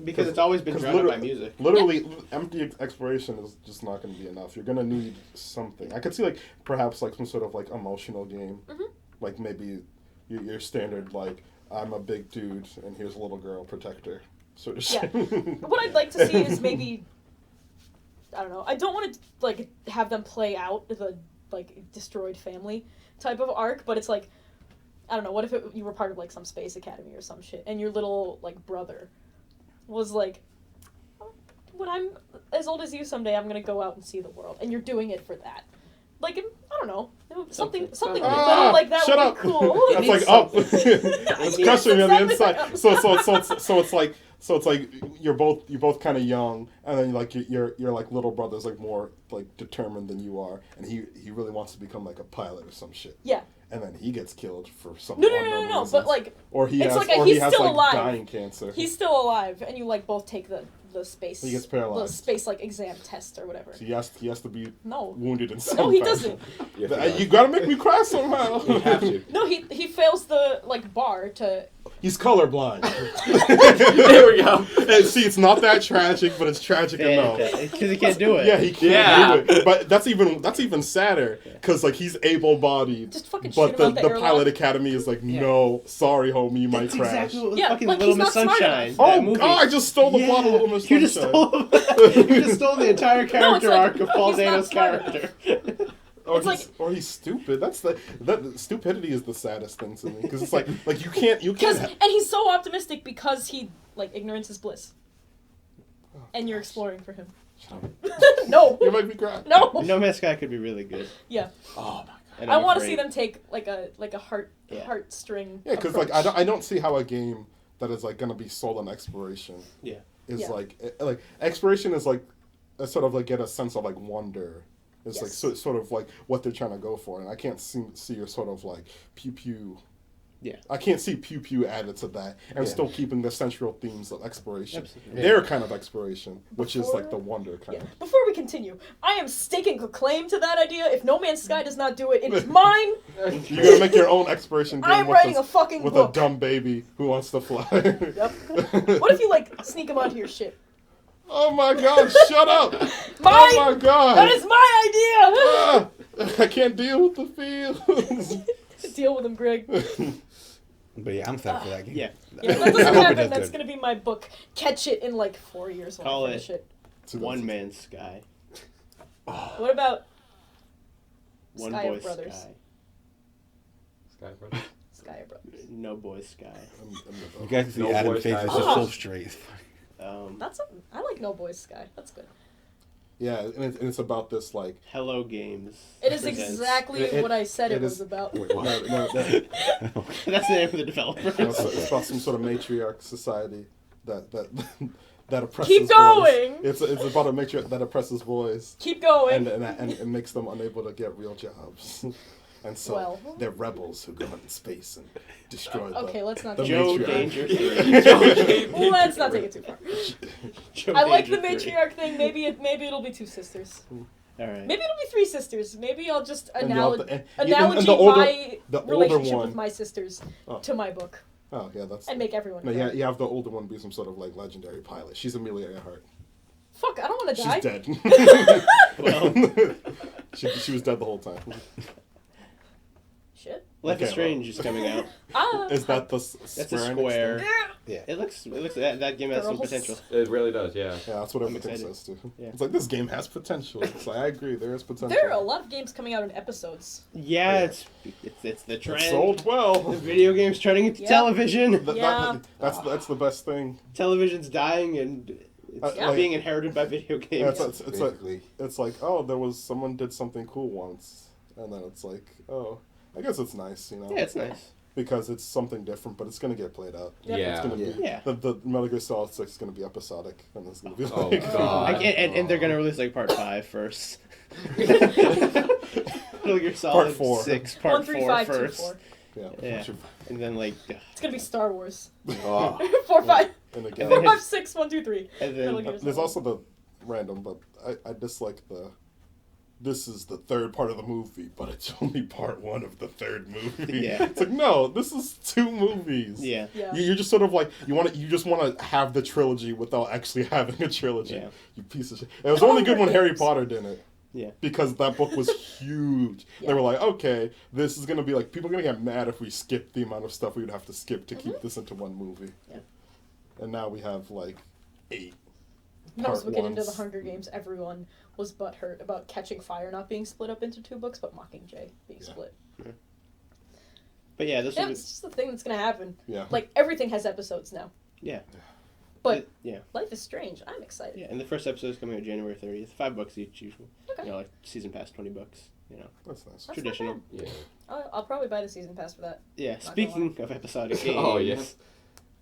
Because it's always been 'cause drowned out by music. literally empty exploration is just not going to be enough. You're going to need something. I could see like perhaps like some sort of like emotional game. Mhm. Like maybe your standard like, I'm a big dude and here's a little girl, protect her sort of Yeah. shit. What I'd like to see is maybe, I don't know, I don't want to, like, have them play out the, like, destroyed family type of arc, but it's like, I don't know, what if you were part of, like, some space academy or some shit, and your little, like, brother was like, when I'm as old as you someday, I'm gonna go out and see the world, and you're doing it for that. Like, I don't know, something Something. little like that Shut would up. be cool. That's needs like, oh, something. it's needs crushing me on the something. inside. So it's like, So it's like you're both kind of young, and then like your like little brother's like more like determined than you are, and he really wants to become like a pilot or some shit. Yeah. And then he gets killed for some No, unknown reasons. but like or he it's has like or he's he has still like alive. dying cancer. He's still alive, and you like both take the space. He gets The paralyzed. space like exam test or whatever. So he has to be No. wounded in some No, he fashion. doesn't. You gotta make me cry somehow. You have to. No, he fails the like bar to. He's colorblind. There we go. And see, it's not that tragic, but it's tragic enough. Because he can't do it. Yeah, he can't Yeah. do it. But that's even sadder because like he's able-bodied. Just fucking But shoot the, him out the the airlock. pilot academy is like, no, sorry, homie, you might That's crash. exactly what Yeah, fucking like, Little he's Miss not smart Sunshine. enough. that Oh movie. God! I just stole the plot of Little Miss You just Sunshine. stole the entire character like, arc of Paul he's not Dano's smart character. Or he's stupid. That stupidity is the saddest thing to me because it's like you can't. And he's so optimistic because he like ignorance is bliss. And you're exploring for him. No. You make me cry. No. No Man's Sky could be really good. Yeah. Oh my God. And I I'm want to afraid- see them take like a Yeah. heartstring. Yeah, because like I don't see how a game that is like gonna be sold on exploration Yeah. is Yeah. like exploration is like a sort of like get a sense of like wonder. It's like Yes. sort of like what they're trying to go for, and I can't see your sort of like pew pew. Yeah. I can't see pew pew added to that, and Yeah. still keeping the central themes of exploration. Absolutely. Their kind of exploration, which is like the Before- wonder kind Yeah. of. Before we continue, I am staking a claim to that idea. If No Man's Sky does not do it, it's mine. You're gonna make your own exploration game I'm writing a fucking with book. a dumb baby who wants to fly. Yep. What if you like sneak him onto your ship? Oh my God! Shut up! Mine. Oh my God! That is my idea. Ah, I can't deal with the feels. Deal with him, Greg. But yeah, I'm sad for that game. Yeah. Yeah, if that I doesn't hope it happen, does that's good. gonna be my book. Catch it in like 4 years when Call I finish it. One Man's Sky. What about One Sky of Boy's Brothers? Sky. Sky Brothers. Sky of Brothers? No Boy's Sky. You guys see No Adam voice face guy. is just Oh. so straight. I like No Boys Sky. That's good. Yeah, and it's about this like. Hello Games. It is presents- exactly It- what I said it, it was is- about. No, That's the name of the developer. it's about some sort of matriarch society that oppresses. Keep boys. going! It's about a matriarch that oppresses boys Keep going. and makes them unable to get real jobs. And so Well. they're rebels who go into space and destroy Okay, let's not the take Joe matriarch. Danger 3. Well, let's not take it too far. Joe I like the Danger 3. matriarch thing. Maybe it'll be 2 sisters. Alright. Maybe it'll be 3 sisters. Maybe I'll just And you'll have analogy the older- my the older relationship one. with my sisters Oh. to my book Oh yeah, that's. and make everyone. No, cry. you have the older one be some sort of like legendary pilot. She's Amelia Earhart. Fuck! I don't want to She's die. dead. Well, she was dead the whole time. Shit. Life is Okay, Strange is coming out. Ah. Is that the That's a Square Enix square. thing? Yeah. It looks that game has some Girls. potential. It really does, yeah. Yeah, that's what I'm everything excited. says too. Yeah. It's like this game has potential. It's like I agree, there is potential. There are a lot of games coming out in episodes. Yeah, Yeah. it's the It trend. sold well. The video games turning into Yeah. television. Yeah. That's the best thing. Television's dying and it's Yeah. being inherited by video Yeah, games. it's like oh, there was someone did something cool once, and then it's like oh, I guess it's nice, you know. Yeah, it's nice. Because it's something different, but it's gonna get played out. Yep. Yeah. It's gonna be Yeah. the Metal Gear Solid 6 is gonna be episodic, and it's gonna be Oh, like God. And they're gonna release like part 5 first. Metal Gear Solid 4. 6 1, part 3, 4 5, 2, first. 4. yeah. Yeah. And then like It's gonna be Star Wars. Oh. 4, 5, And And again, then 4, 5, 6, 1, 2, 3. and Metal then Gear there's Solid. also the random, but I dislike the. This is the third part of the movie, but it's only part 1 of the third movie. Yeah. It's like no, this is 2 movies. yeah. Yeah. You're just sort of like you just want to have the trilogy without actually having a trilogy. Yeah. You piece of shit. It was only good when Hunger Harry Games. Potter did it. Yeah. Because that book was huge. Yeah. They were like, okay, this is gonna be like people are gonna get mad if we skip the amount of stuff we would have to skip to keep this into one movie. Yeah. And now we have like 8. Once part we get into the ones. Hunger Games, everyone was butthurt about Catching Fire not being split up into 2 books, but Mockingjay being Yeah. split. But yeah, this Yeah, will be, it's just the thing that's gonna happen. Yeah. Like everything has episodes now. yeah. But yeah. Life is Strange. I'm excited. Yeah, and the first episode is coming out January 30th. $5 each usually. Okay. You know, like season pass $20, you know. That's nice. That's Traditional. not Yeah. I'll probably buy the season pass for that. Yeah, Not gonna speaking of episodic games. Oh, yes.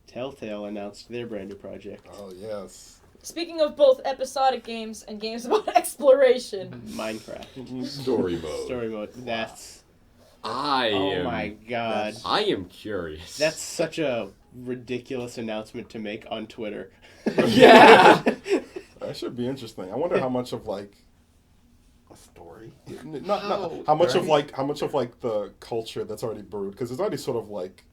Telltale announced their brand new project. Oh yes. Speaking of both episodic games and games about exploration. Minecraft. Story mode. Story mode. That's... I Oh am. my god. I am curious. That's such a ridiculous announcement to make on Twitter. Yeah. That should be interesting. I wonder how much of like a story, not How? how much of Right. like the culture that's already brewed, because there's already sort of like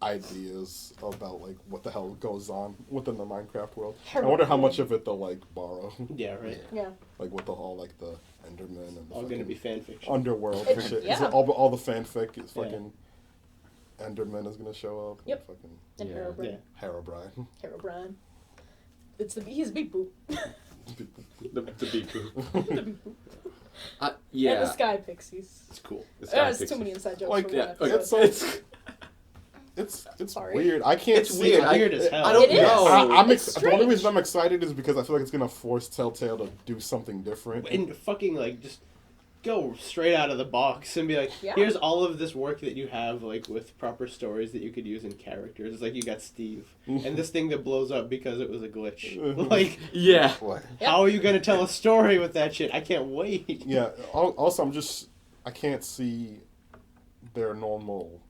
ideas about like what the hell goes on within the Minecraft world. I wonder how much of it they'll like borrow, Yeah, right. Yeah. like with the whole like the Enderman and the All gonna be fan fiction. underworld It- and shit. yeah. All the fanfic is Yeah. fucking Enderman is gonna show up. Yep. And fucking And Yeah. Herobrine. Yeah. Herobrine. Herobrine. He's a big boot. the beat poop. The big boot. Yeah. And the Sky Pixies. It's cool. This There's guy too picks- many inside jokes Like, for Yeah. one it's episode. so it's Sorry. weird. I can't It's see weird. It's weird as hell. I don't It is. know. I'm It's the only strange. reason I'm excited is because I feel like it's gonna force Telltale to do something different. And fucking like just go straight out of the box and be like, Yeah. here's all of this work that you have like with proper stories that you could use in characters. It's like you got Steve and this thing that blows up because it was a glitch. Like, Yeah. What? Yep. how are you gonna tell a story with that shit? I can't wait. Yeah. Also, I can't see their normal.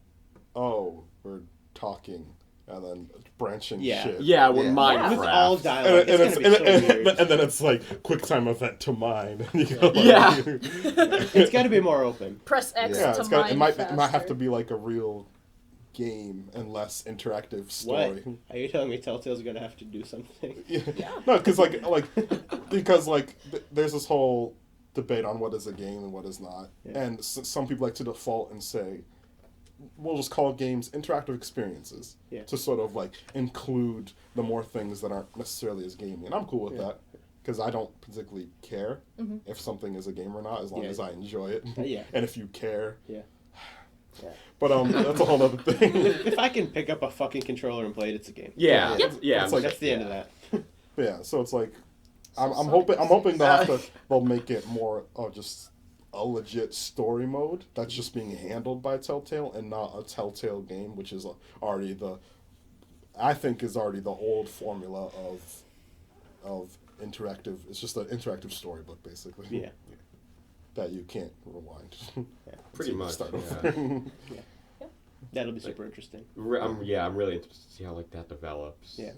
Oh, we're talking and then branching Yeah. shit. Yeah, with Yeah. Minecraft. With all And, dialogue, and, it's it's, gonna be so and, weird. and then it's like quick time event to mine. You go like- Yeah. It's got to be more open. Press X Yeah, to it's got, mine it might faster. have to be like a real game and less interactive story. What? Are you telling me Telltale's gonna have to do something? Yeah. Yeah. No, because there's this whole debate on what is a game and what is not, Yeah. and some people like to default and say, we'll just call games interactive experiences Yeah. to sort of like include the more things that aren't necessarily as gamey, and I'm cool with Yeah. that because I don't particularly care Mhm. if something is a game or not as long Yeah. as I enjoy it. Yeah. And if you care. Yeah. Yeah. But that's a whole other thing. If I can pick up a fucking controller and play it, it's a game. Yeah. Yep. Yeah. It's like- That's the end of that. Yeah, so it's like I'm Sonic hoping they'll make it more of just a legit story mode that's just being handled by Telltale and not a Telltale game, which is already the old formula of interactive. It's just an interactive storybook basically. Yeah. That you can't rewind. Pretty So you much. start Yeah. over. That'll be super interesting. I'm really interested to see how like that develops. Yeah.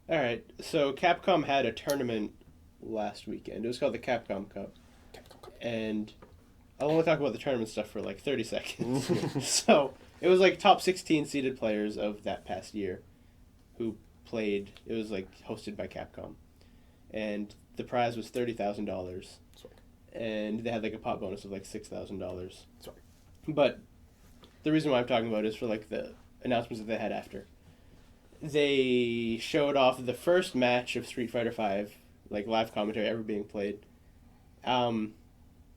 All right. So Capcom had a tournament last weekend. It was called the Capcom Cup, and I'll only talk about the tournament stuff for like 30 seconds. So it was like top 16 seeded players of that past year who played. It was like hosted by Capcom, and the prize was $30,000, and they had like a pot bonus of like $6,000. Sorry. But the reason why I'm talking about it is for like the announcements that they had after. They showed off the first match of Street Fighter V, like live commentary ever being played.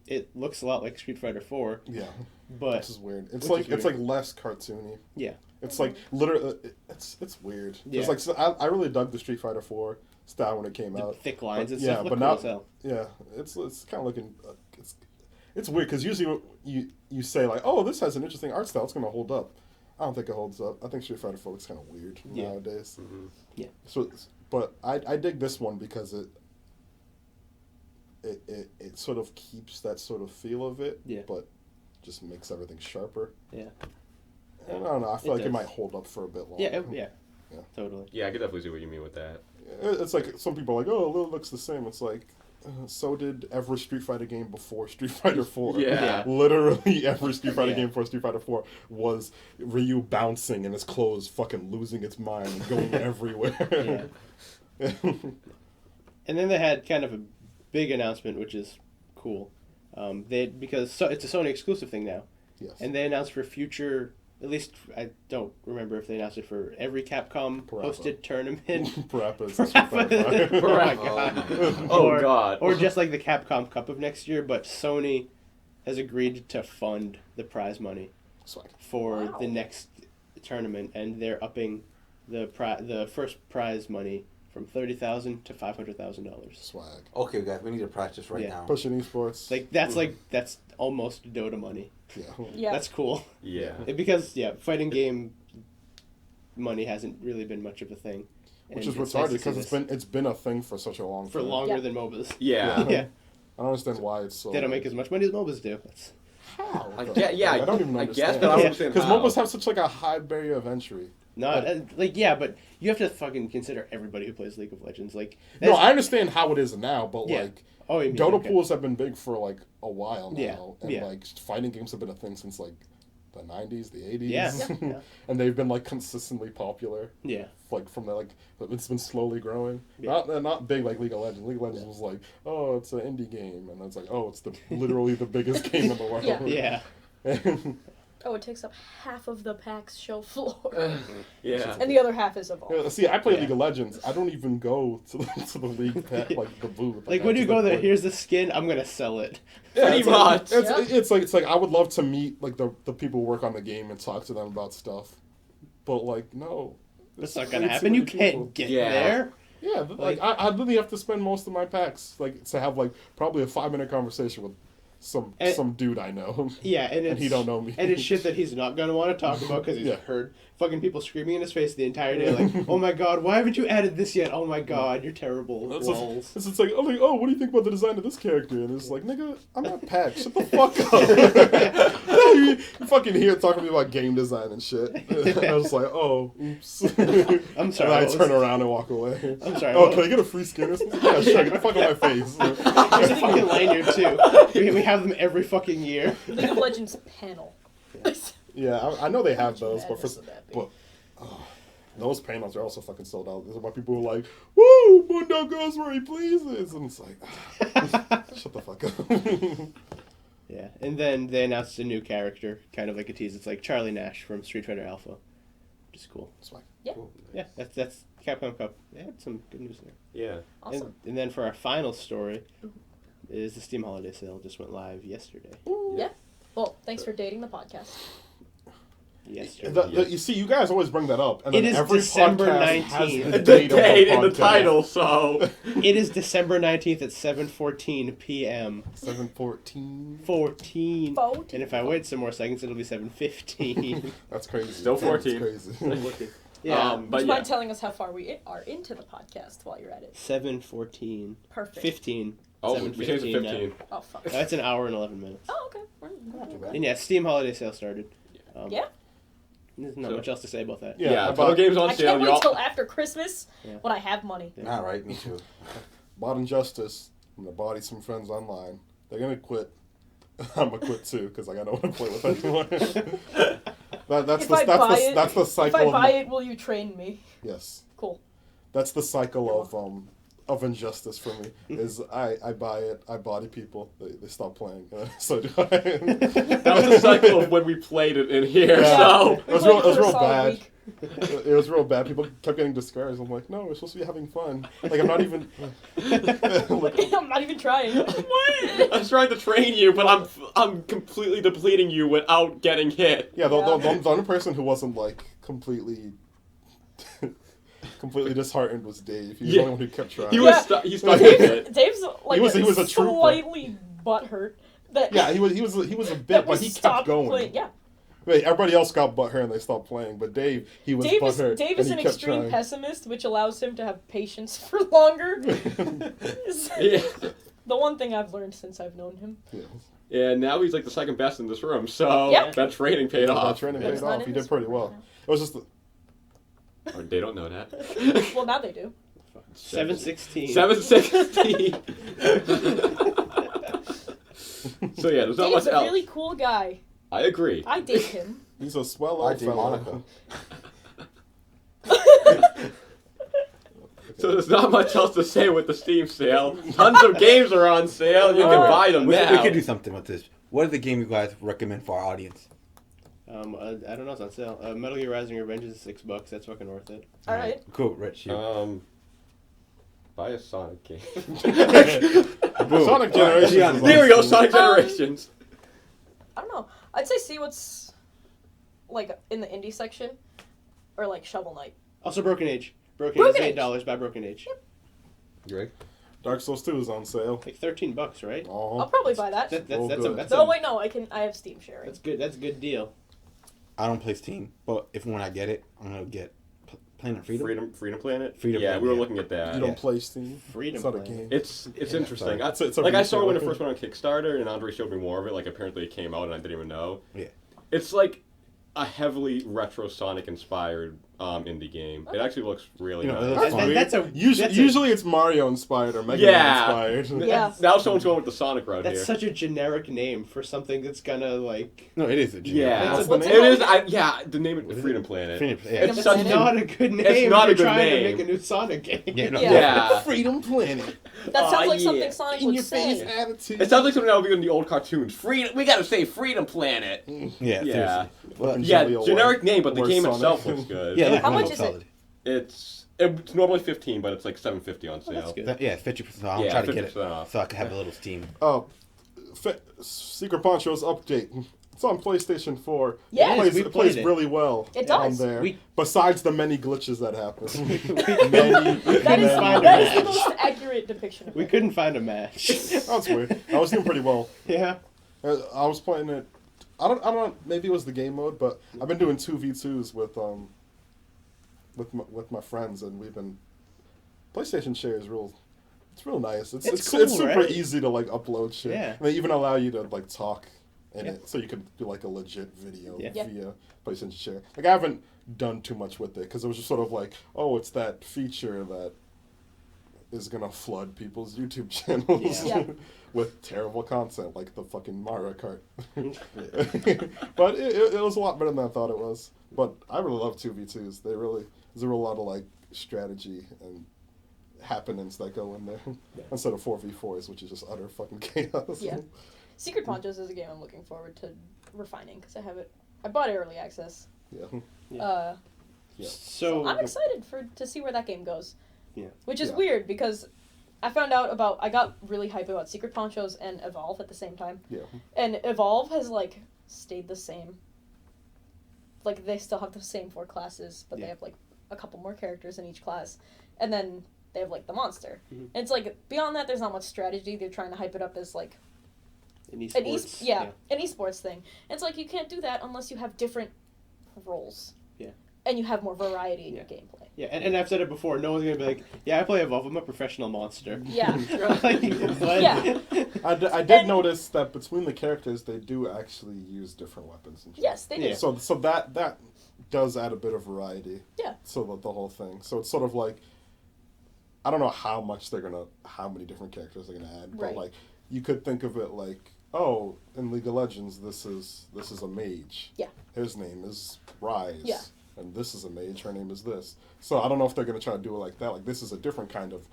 It looks a lot like Street Fighter 4, Yeah, but this is weird. It's Which is like weird. less cartoony. yeah, It's like literally, it's weird. Yeah. It's like so I really dug the Street Fighter 4 style when it came the out. thick lines and yeah, stuff look but cool now- as hell. Yeah, it's kind of looking. It's weird because usually you say like, oh, this has an interesting art style. It's gonna hold up. I don't think it holds up. I think Street Fighter 4 looks kind of weird Yeah. nowadays. Mhm. Yeah. So, but I dig this one because it sort of keeps that sort of feel of it. Yeah. But just makes everything sharper. Yeah. And I don't know. I feel It like it does. might hold up for a bit longer. Yeah, Yeah. totally. Yeah, I could definitely see what you mean with that. It's like some people are like, oh, it looks the same. It's like, so did every Street Fighter game before Street Fighter 4. Yeah. Literally every Street Fighter Yeah. game before Street Fighter 4 was Ryu bouncing in his clothes, fucking losing its mind and going everywhere. Yeah. And then they had kind of a big announcement, which is cool. Because it's a Sony exclusive thing now, Yes. and they announced for future. At least I don't remember if they announced it for every Capcom hosted tournament. Parappa is Street Fighter 5. Oh my god. Oh Or- God. Or just like the Capcom Cup of next year, but Sony has agreed to fund the prize money Swag. for Wow. the next tournament, and they're upping the first prize money from $30,000 to $500,000. Swag. Okay, guys, we need to practice right Yeah. now. Pushing esports. That's almost Dota money. Yeah. Yeah. That's cool. Yeah. Because fighting game money hasn't really been much of a thing. Which And is it's nice retarded to see because this it's been a thing for such a long for time. longer Yeah. than MOBAs. Yeah. Yeah. I don't understand why it's so. They don't make as much money as MOBAs do. That's, How? I don't even understand. guess, but I don't understand Because how. MOBAs have such like a high barrier of entry. not but you have to fucking consider everybody who plays League of Legends. Like, No, I understand how it is now, but Yeah. like oh, you mean, Dota okay. pools have been big for like a while now, Yeah, and yeah. like fighting games have been a thing since like the 90s, the 80s, Yeah, yeah. and they've been like consistently popular. Yeah. Like from the it's been slowly growing. Yeah. Not big like League of Legends. League of Legends was like, oh, it's an indie game, and it's like, oh, it's literally the biggest game in the world. Yeah. Yeah. Oh, it takes up half of the pack's show floor. Yeah. And the other half is evolved. See, I play Yeah. League of Legends. I don't even go to the league like the booth. Like I when you just, go there, like, here's the skin. I'm gonna sell it. Pretty it's like- much. It's like I would love to meet like the people who work on the game and talk to them about stuff, but like no, That's It's not gonna way too happen. You many people. can't get Yeah. there. Yeah, but, like I really have to spend most of my packs like to have like probably a 5-minute conversation with some dude I know. Yeah, and it's he don't know me. and it's shit that he's not gonna want to talk about because he's Yeah. heard fucking people screaming in his face the entire day, like, "Oh my god, why haven't you added this yet? Oh my god, you're terrible." It's Walls. like, oh, what do you think about the design of this character? And it's like, nigga, I'm not packed. Shut the fuck up. No, you fucking here talking to me about game design and shit. And I was like, oh, oops. I'm sorry. And I what was- turn around and walk away. I'm sorry. Oh, what- can I get a free skin or something? Yeah, sure. Get the fuck out of my face. There's a fucking lanyard too. We have them every fucking year. League of Legends panel. Yeah, I know they have those, but Madness would that be? those panels are also fucking sold out. There's a lot of people who are like, woo, Mundo goes where he pleases. And it's like, shut the fuck up. Yeah, and then they announced a new character, kind of like a tease. It's like Charlie Nash from Street Fighter Alpha, which is cool. It's fine. Yeah. Cool. Yeah, that's Capcom Cup. They had some good news there. Yeah. Awesome. And then for our final story, is the Steam Holiday Sale just went live yesterday. Yeah. Well, thanks for dating the podcast. Yesterday. You see, you guys always bring that up. And It then is every December podcast has 19th. the The date of date in the podcast. title, so. It is December 19th at 7:14 p.m. 7:14. 14. 14. And if I wait some more seconds, it'll be 7:15. That's crazy. Still 14. That's crazy. Yeah. But Would you yeah. mind telling us how far we are into the podcast while you're at it? 7:14. Perfect. 15. Oh, we changed it to 7:15 now. 15. Oh, fuck. That's an hour and 11 minutes. Oh, okay. We're- And yeah, Steam Holiday Sale started. Yeah. There's not So- much else to say about that. Yeah, I couple bought, games on I sale. can't wait Y'all. till after Christmas Yeah. when I have money. Nah, right? Me too. bought Injustice. I'm gonna body some friends online. They're gonna quit. I'm gonna quit too because like, I don't want to play with anyone. That's If I buy it- that's the cycle. If I of buy it, will you train me? Yes, Cool. that's the cycle of Injustice for me. Is I buy it, I body people, they stop playing, so do I. That was the cycle of when we played it in here, Yeah. so. It was real- it was For a real solid bad. week. It was real bad. People kept getting discouraged. I'm like, no, we're supposed to be having fun. Like I'm not even. like, I'm not even trying. I was trying to train you, but I'm completely depleting you without getting hit. yeah, the only person who wasn't like completely disheartened was Dave. He was the Yeah. only one who kept trying. He Yeah. was he stuck with it. Dave's like He was a trooper. slightly butthurt. That Yeah, he was a bit, that but we he kept stopped going. playing. Yeah. Wait, everybody else got butthurt and they stopped playing, but Dave, he was Dave butthurt. is and an he kept extreme trying. pessimist, which allows him to have patience for longer. Yeah. The one thing I've learned since I've known him. Yeah. Yeah, now he's like the second best in this room, so Yeah. that training paid That off. training But paid it's not off. in He this did pretty room well. right It was just Or they don't know that. Well, now they do. 7:16. 7:16. So yeah, there's not Dave's much a else. really cool guy. I agree. I date him. he's a swell I old do fellow. Monica. So there's not much else to say with the Steam sale. Tons of games are on sale. You can buy them We now. could do something with this. What is the game you guys recommend for our audience? I don't know. It's on sale. Metal Gear Rising: Revenge is $6. That's fucking worth it. All right. Cool, Rich. You. Buy a Sonic game. Boom. Sonic All right, Generations. Gian, is There we go, on Sonic Um, Generations. I don't know. I'd say see what's like in the indie section, or like Shovel Knight. Also, Broken Age. Broken Broken Age Age. is $8. Buy Broken Age. Greg? Dark Souls 2 is on sale. Like $13, right? Oh, I'll probably buy that. That's Oh, a good. that's Oh a wait, no, I have Steam sharing. that's good. That's a good deal. I don't play Steam, but if when I get it, I'm gonna get Planet Freedom? Freedom Planet? Freedom yeah, Planet, we were yeah. looking at that. You don't play Steam. Freedom It's not a Planet. game. It's interesting. Sorry. It's a I saw it when it retail. first went on Kickstarter, and Andre showed me more of it. Like, apparently it came out, and I didn't even know. Yeah. It's like a heavily retro Sonic inspired indie game. It actually looks really You know, nice. it looks fun. Usually it's Mario inspired or Mega Yeah. Man inspired. Yeah. Now someone's going with the Sonic route That's here. such a generic name for something that's gonna like. No, it is a generic. Yeah, What's it it called? is. The name of it, Freedom Planet. Freedom, yeah. It's Freedom such Planet? a Not a good name. It's not if a good you're trying name. to make a new Sonic game. Yeah, no. Yeah. Freedom Planet. That sounds like yeah. something Sonic In would your face say. attitude. It sounds like something that would be in the old cartoons. Freedom. We gotta say Freedom Planet. Yeah, Yeah. seriously. Well, Fucking Yeah, Jelly generic Award. name, but the Where's game Sonic? itself looks good. yeah, look, How no, much looks is it? solid. It's normally 15, but it's like $7.50 on sale. that's good. Yeah, 50%. So I'll Yeah, try to get 50% it off. so I can have a little Steam. Secret Ponchos update. It's on PlayStation 4. Yes, we it plays played it. really well. It on does. there. We- Besides the many glitches that happen. That is Find a that is the match. most accurate depiction of We it. couldn't find a match. That's weird. I was doing pretty well. Yeah. I was playing it. I don't know. Maybe it was the game mode, but I've been doing 2v2s with my friends, and we've been. PlayStation Share is real. It's real nice. It's cool, super right? easy to like upload shit. Yeah. And they even allow you to like talk in Yeah. it, so you can do like a legit video Yeah. Yeah. via PlayStation Share. Like I haven't done too much with it because it was just sort of like, oh, it's that feature that is gonna flood people's YouTube channels Yeah. with terrible content like the fucking Mario Kart. But it was a lot better than I thought it was. But I really love 2v2s. There's a real lot of like strategy and happenings that go in there instead of 4v4s, which is just utter fucking chaos. Yeah. Secret Ponchos is a game I'm looking forward to refining because I bought it early access. Yeah. Uh, Yeah. So I'm excited to see where that game goes. Yeah. Which is Yeah. weird because I got really hyped about Secret Ponchos and Evolve at the same time. Yeah. And Evolve has like stayed the same. Like they still have the same 4 classes, but they Yeah. have like a couple more characters in each class. And then they have like the monster. Mhm. And it's like beyond that there's not much strategy. They're trying to hype it up as like an an esports. an esports thing. It's like you can't do that unless you have different roles. Yeah. And you have more variety in your Yeah. gameplay. Yeah, and I've said it before. No one's gonna be like, "Yeah, I play Evolve. I'm a professional monster." Yeah. Like, what? Yeah. I did And- notice that between the characters, they do actually use different weapons and shit. Yes, they do. Yeah. So that does add a bit of variety. Yeah. So the whole thing. So it's sort of like, I don't know how many different characters they're gonna add, but Right. like you could think of it like, oh, in League of Legends, this is a mage. Yeah. His name is Rise. Yeah. And this is a mage. Her name is this. So I don't know if they're gonna try to do it like that. Like this is a different kind of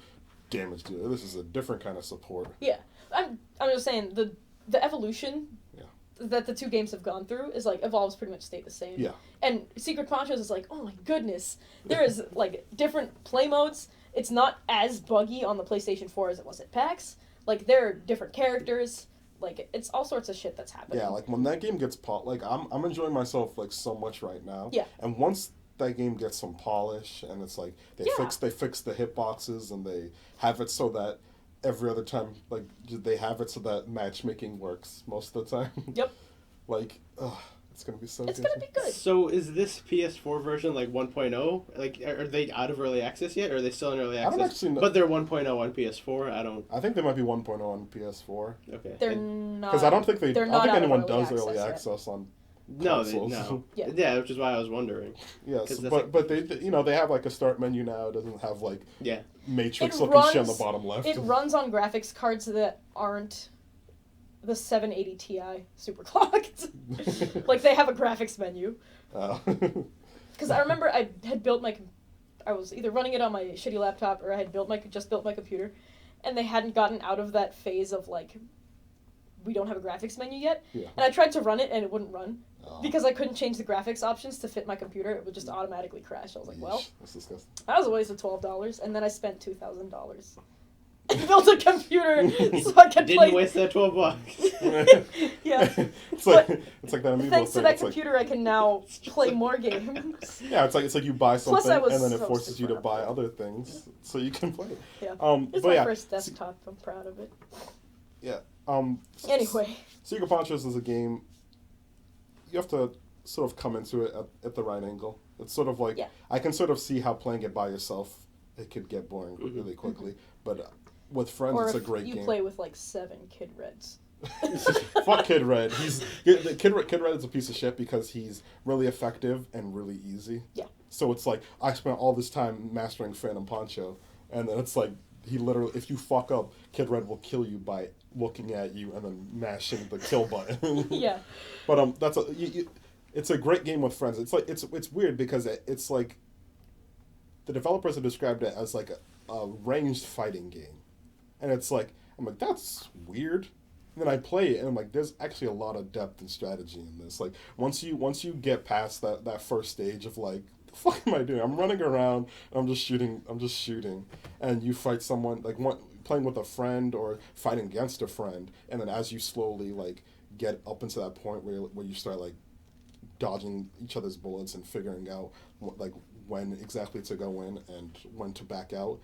damage dealer. This is a different kind of support. Yeah. I'm just saying the evolution Yeah. that the 2 games have gone through is like Evolve's pretty much stayed the same. Yeah. And Secret Ponchos is like, oh my goodness. There is like different play modes. It's not as buggy on the PlayStation 4 as it was at PAX. Like there are different characters. Like it's all sorts of shit that's happening. Yeah, like when that game gets like I'm enjoying myself like so much right now. Yeah. And once that game gets some polish and it's like they Yeah. fix the hitboxes and they have it so that every other time like they have it so that matchmaking works most of the time. Yep. Like, it's gonna be so It's good. gonna be good. So is this PS4 version like 1.0? Like, are they out of early access yet? Or are they still in early I don't access? actually know. But they're 1.0 on PS4. I don't. I think they might be 1.0 on PS4 Okay. They're And- not. because I don't think I they're don't not think out of anyone early does early yet. access on no, consoles. no. Yeah. Yeah, which is why I was wondering. Yes, 'Cause that's but like- but they they have like a start menu now. It doesn't have like Yeah. matrix It looking shit on the runs- bottom left. It runs on graphics cards that aren't the 780 Ti super clocked. Like they have a graphics menu. Because I remember I had built I was either running it on my shitty laptop or I had just built my computer, and they hadn't gotten out of that phase of like, we don't have a graphics menu yet. Yeah. And I tried to run it and it wouldn't run Oh. because I couldn't change the graphics options to fit my computer. It would just automatically crash. I was like, well, Yeesh, that's disgusting. that was a waste of $12, and then I spent $2,000 and built a computer so I could Didn't play. waste that $12. Yeah. It's like that Amiibo Thanks to thing. that It's like, computer, I can now play more games. yeah, it's like you buy Plus, something I was and then it so forces you to super buy upset. other things so you can play it. Yeah. but It's my yeah, first desktop. I'm proud of it. yeah. Anyway. Secret Ponchos is a game. You have to sort of come into it at the right angle. It's sort of like Yeah. I can sort of see how playing it by yourself it could get boring really quickly, but with friends Or it's a if great you game. play with like 7 Kid Reds. Fuck Kid Red. Kid Red is a piece of shit because he's really effective and really easy. Yeah. So it's like I spent all this time mastering Phantom Poncho, and then it's like he literally, if you fuck up, Kid Red will kill you by looking at you and then mashing the kill button. Yeah. But it's a great game with friends. It's like it's weird because it's like the developers have described it as like a ranged fighting game, and it's like I'm like that's weird. And then I play it and I'm like, there's actually a lot of depth and strategy in this. Like once you get past that first stage of like, the fuck am I doing? I'm running around and I'm just shooting, and you fight someone like playing with a friend or fighting against a friend, and then as you slowly like get up into that point where you start like dodging each other's bullets and figuring out like when exactly to go in and when to back out,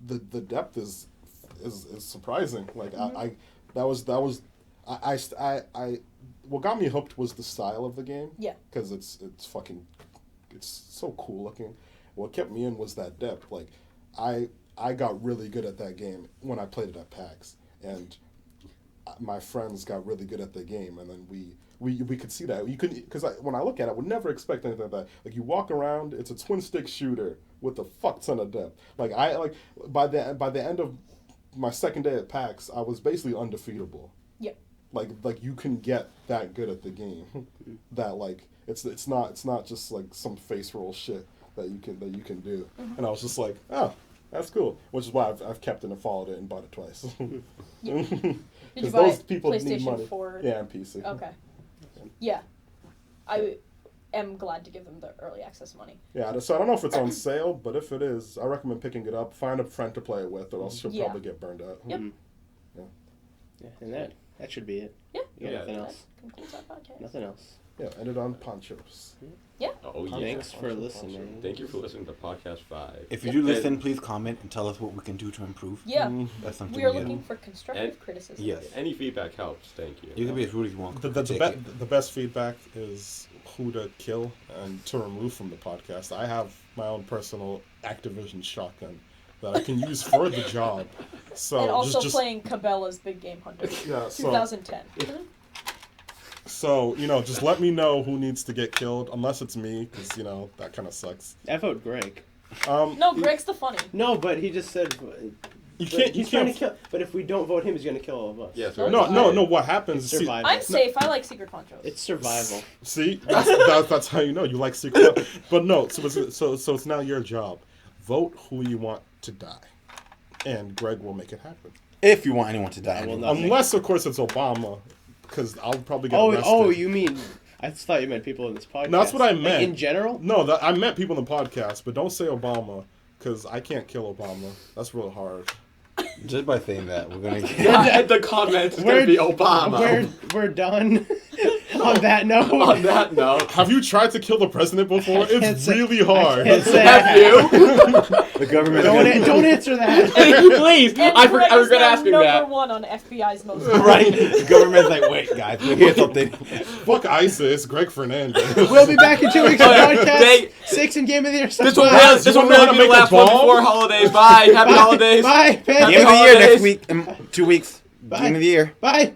the depth is surprising. Like what got me hooked was the style of the game. Yeah. Because it's so cool looking. What kept me in was that depth. Like, I got really good at that game when I played it at PAX, and my friends got really good at the game, and then we could see that. You could, because when I look at it, I would never expect anything like that. Like, you walk around, it's a twin stick shooter with a fuck ton of depth. Like, by the end of my second day at PAX, I was basically undefeatable. Yep. Like you can get that good at the game, that like it's not just like some face roll shit that you can do. Mm-hmm. And I was just like, oh, that's cool. Which is why I've kept it and followed it and bought it twice. Yeah. Did you Because buy those people need PlayStation money. 4? Yeah, and PC. Okay. Yeah. I am glad to give them the early access money. Yeah, so I don't know if it's on sale, but if it is, I recommend picking it up. Find a friend to play it with, or else you'll Yeah. probably get burned out. Yep. Yeah, and that should be it. Yeah. You got nothing That else. concludes our podcast. Nothing else. Yeah, ended on Ponchos. Oh yeah. Thanks for listening. Thank you for listening to Podcast 5. If you do listen, please comment and tell us what we can do to improve. Yeah. That's something We are we looking for constructive criticism. Yes. Any feedback helps. Thank you. You can be as rude as you want. The best feedback is who to kill and to remove from the podcast. I have my own personal Activision shotgun that I can use for the job. So And also just playing Cabela's Big Game Hunter. Yeah, so- 2010. So, just let me know who needs to get killed, unless it's me, because, that kind of sucks. I vote Greg. No, Greg's the funny. No, but he just said You can't, he's trying to kill. But if we don't vote him, he's going to kill all of us. Yes. No, No, what happens... It's See, survival. I'm safe. I like Secret Ponchos. It's survival. see? That's how you know. You like secret... But no, so it's now your job. Vote who you want to die. And Greg will make it happen. If you want anyone to die. I will not. Unless, of course, it's Obama, because I'll probably get arrested. Oh, you mean... I thought you meant people in this podcast. No, that's what I Like, meant. in general? No, I meant people in the podcast, but don't say Obama, because I can't kill Obama. That's real hard. Just by saying that, we're going to get... And the comments is going to be Obama. We're done. On that note. On that note. Have you tried to kill the president before? It's really hard. can't say Have you? The government... Don't answer that. Please. And I Greg is regret now asking number that. 1 on FBI's most. Right? The government's like, wait, guys, we hear something. Fuck ISIS, Greg Fernandez. We'll be back in 2 weeks on podcast. Dang. 6 in Game of the Year. This will really be the last one before holidays. Bye. Happy holidays. Bye. Game of the year next week. 2 weeks. Bye. Game of the year. Bye.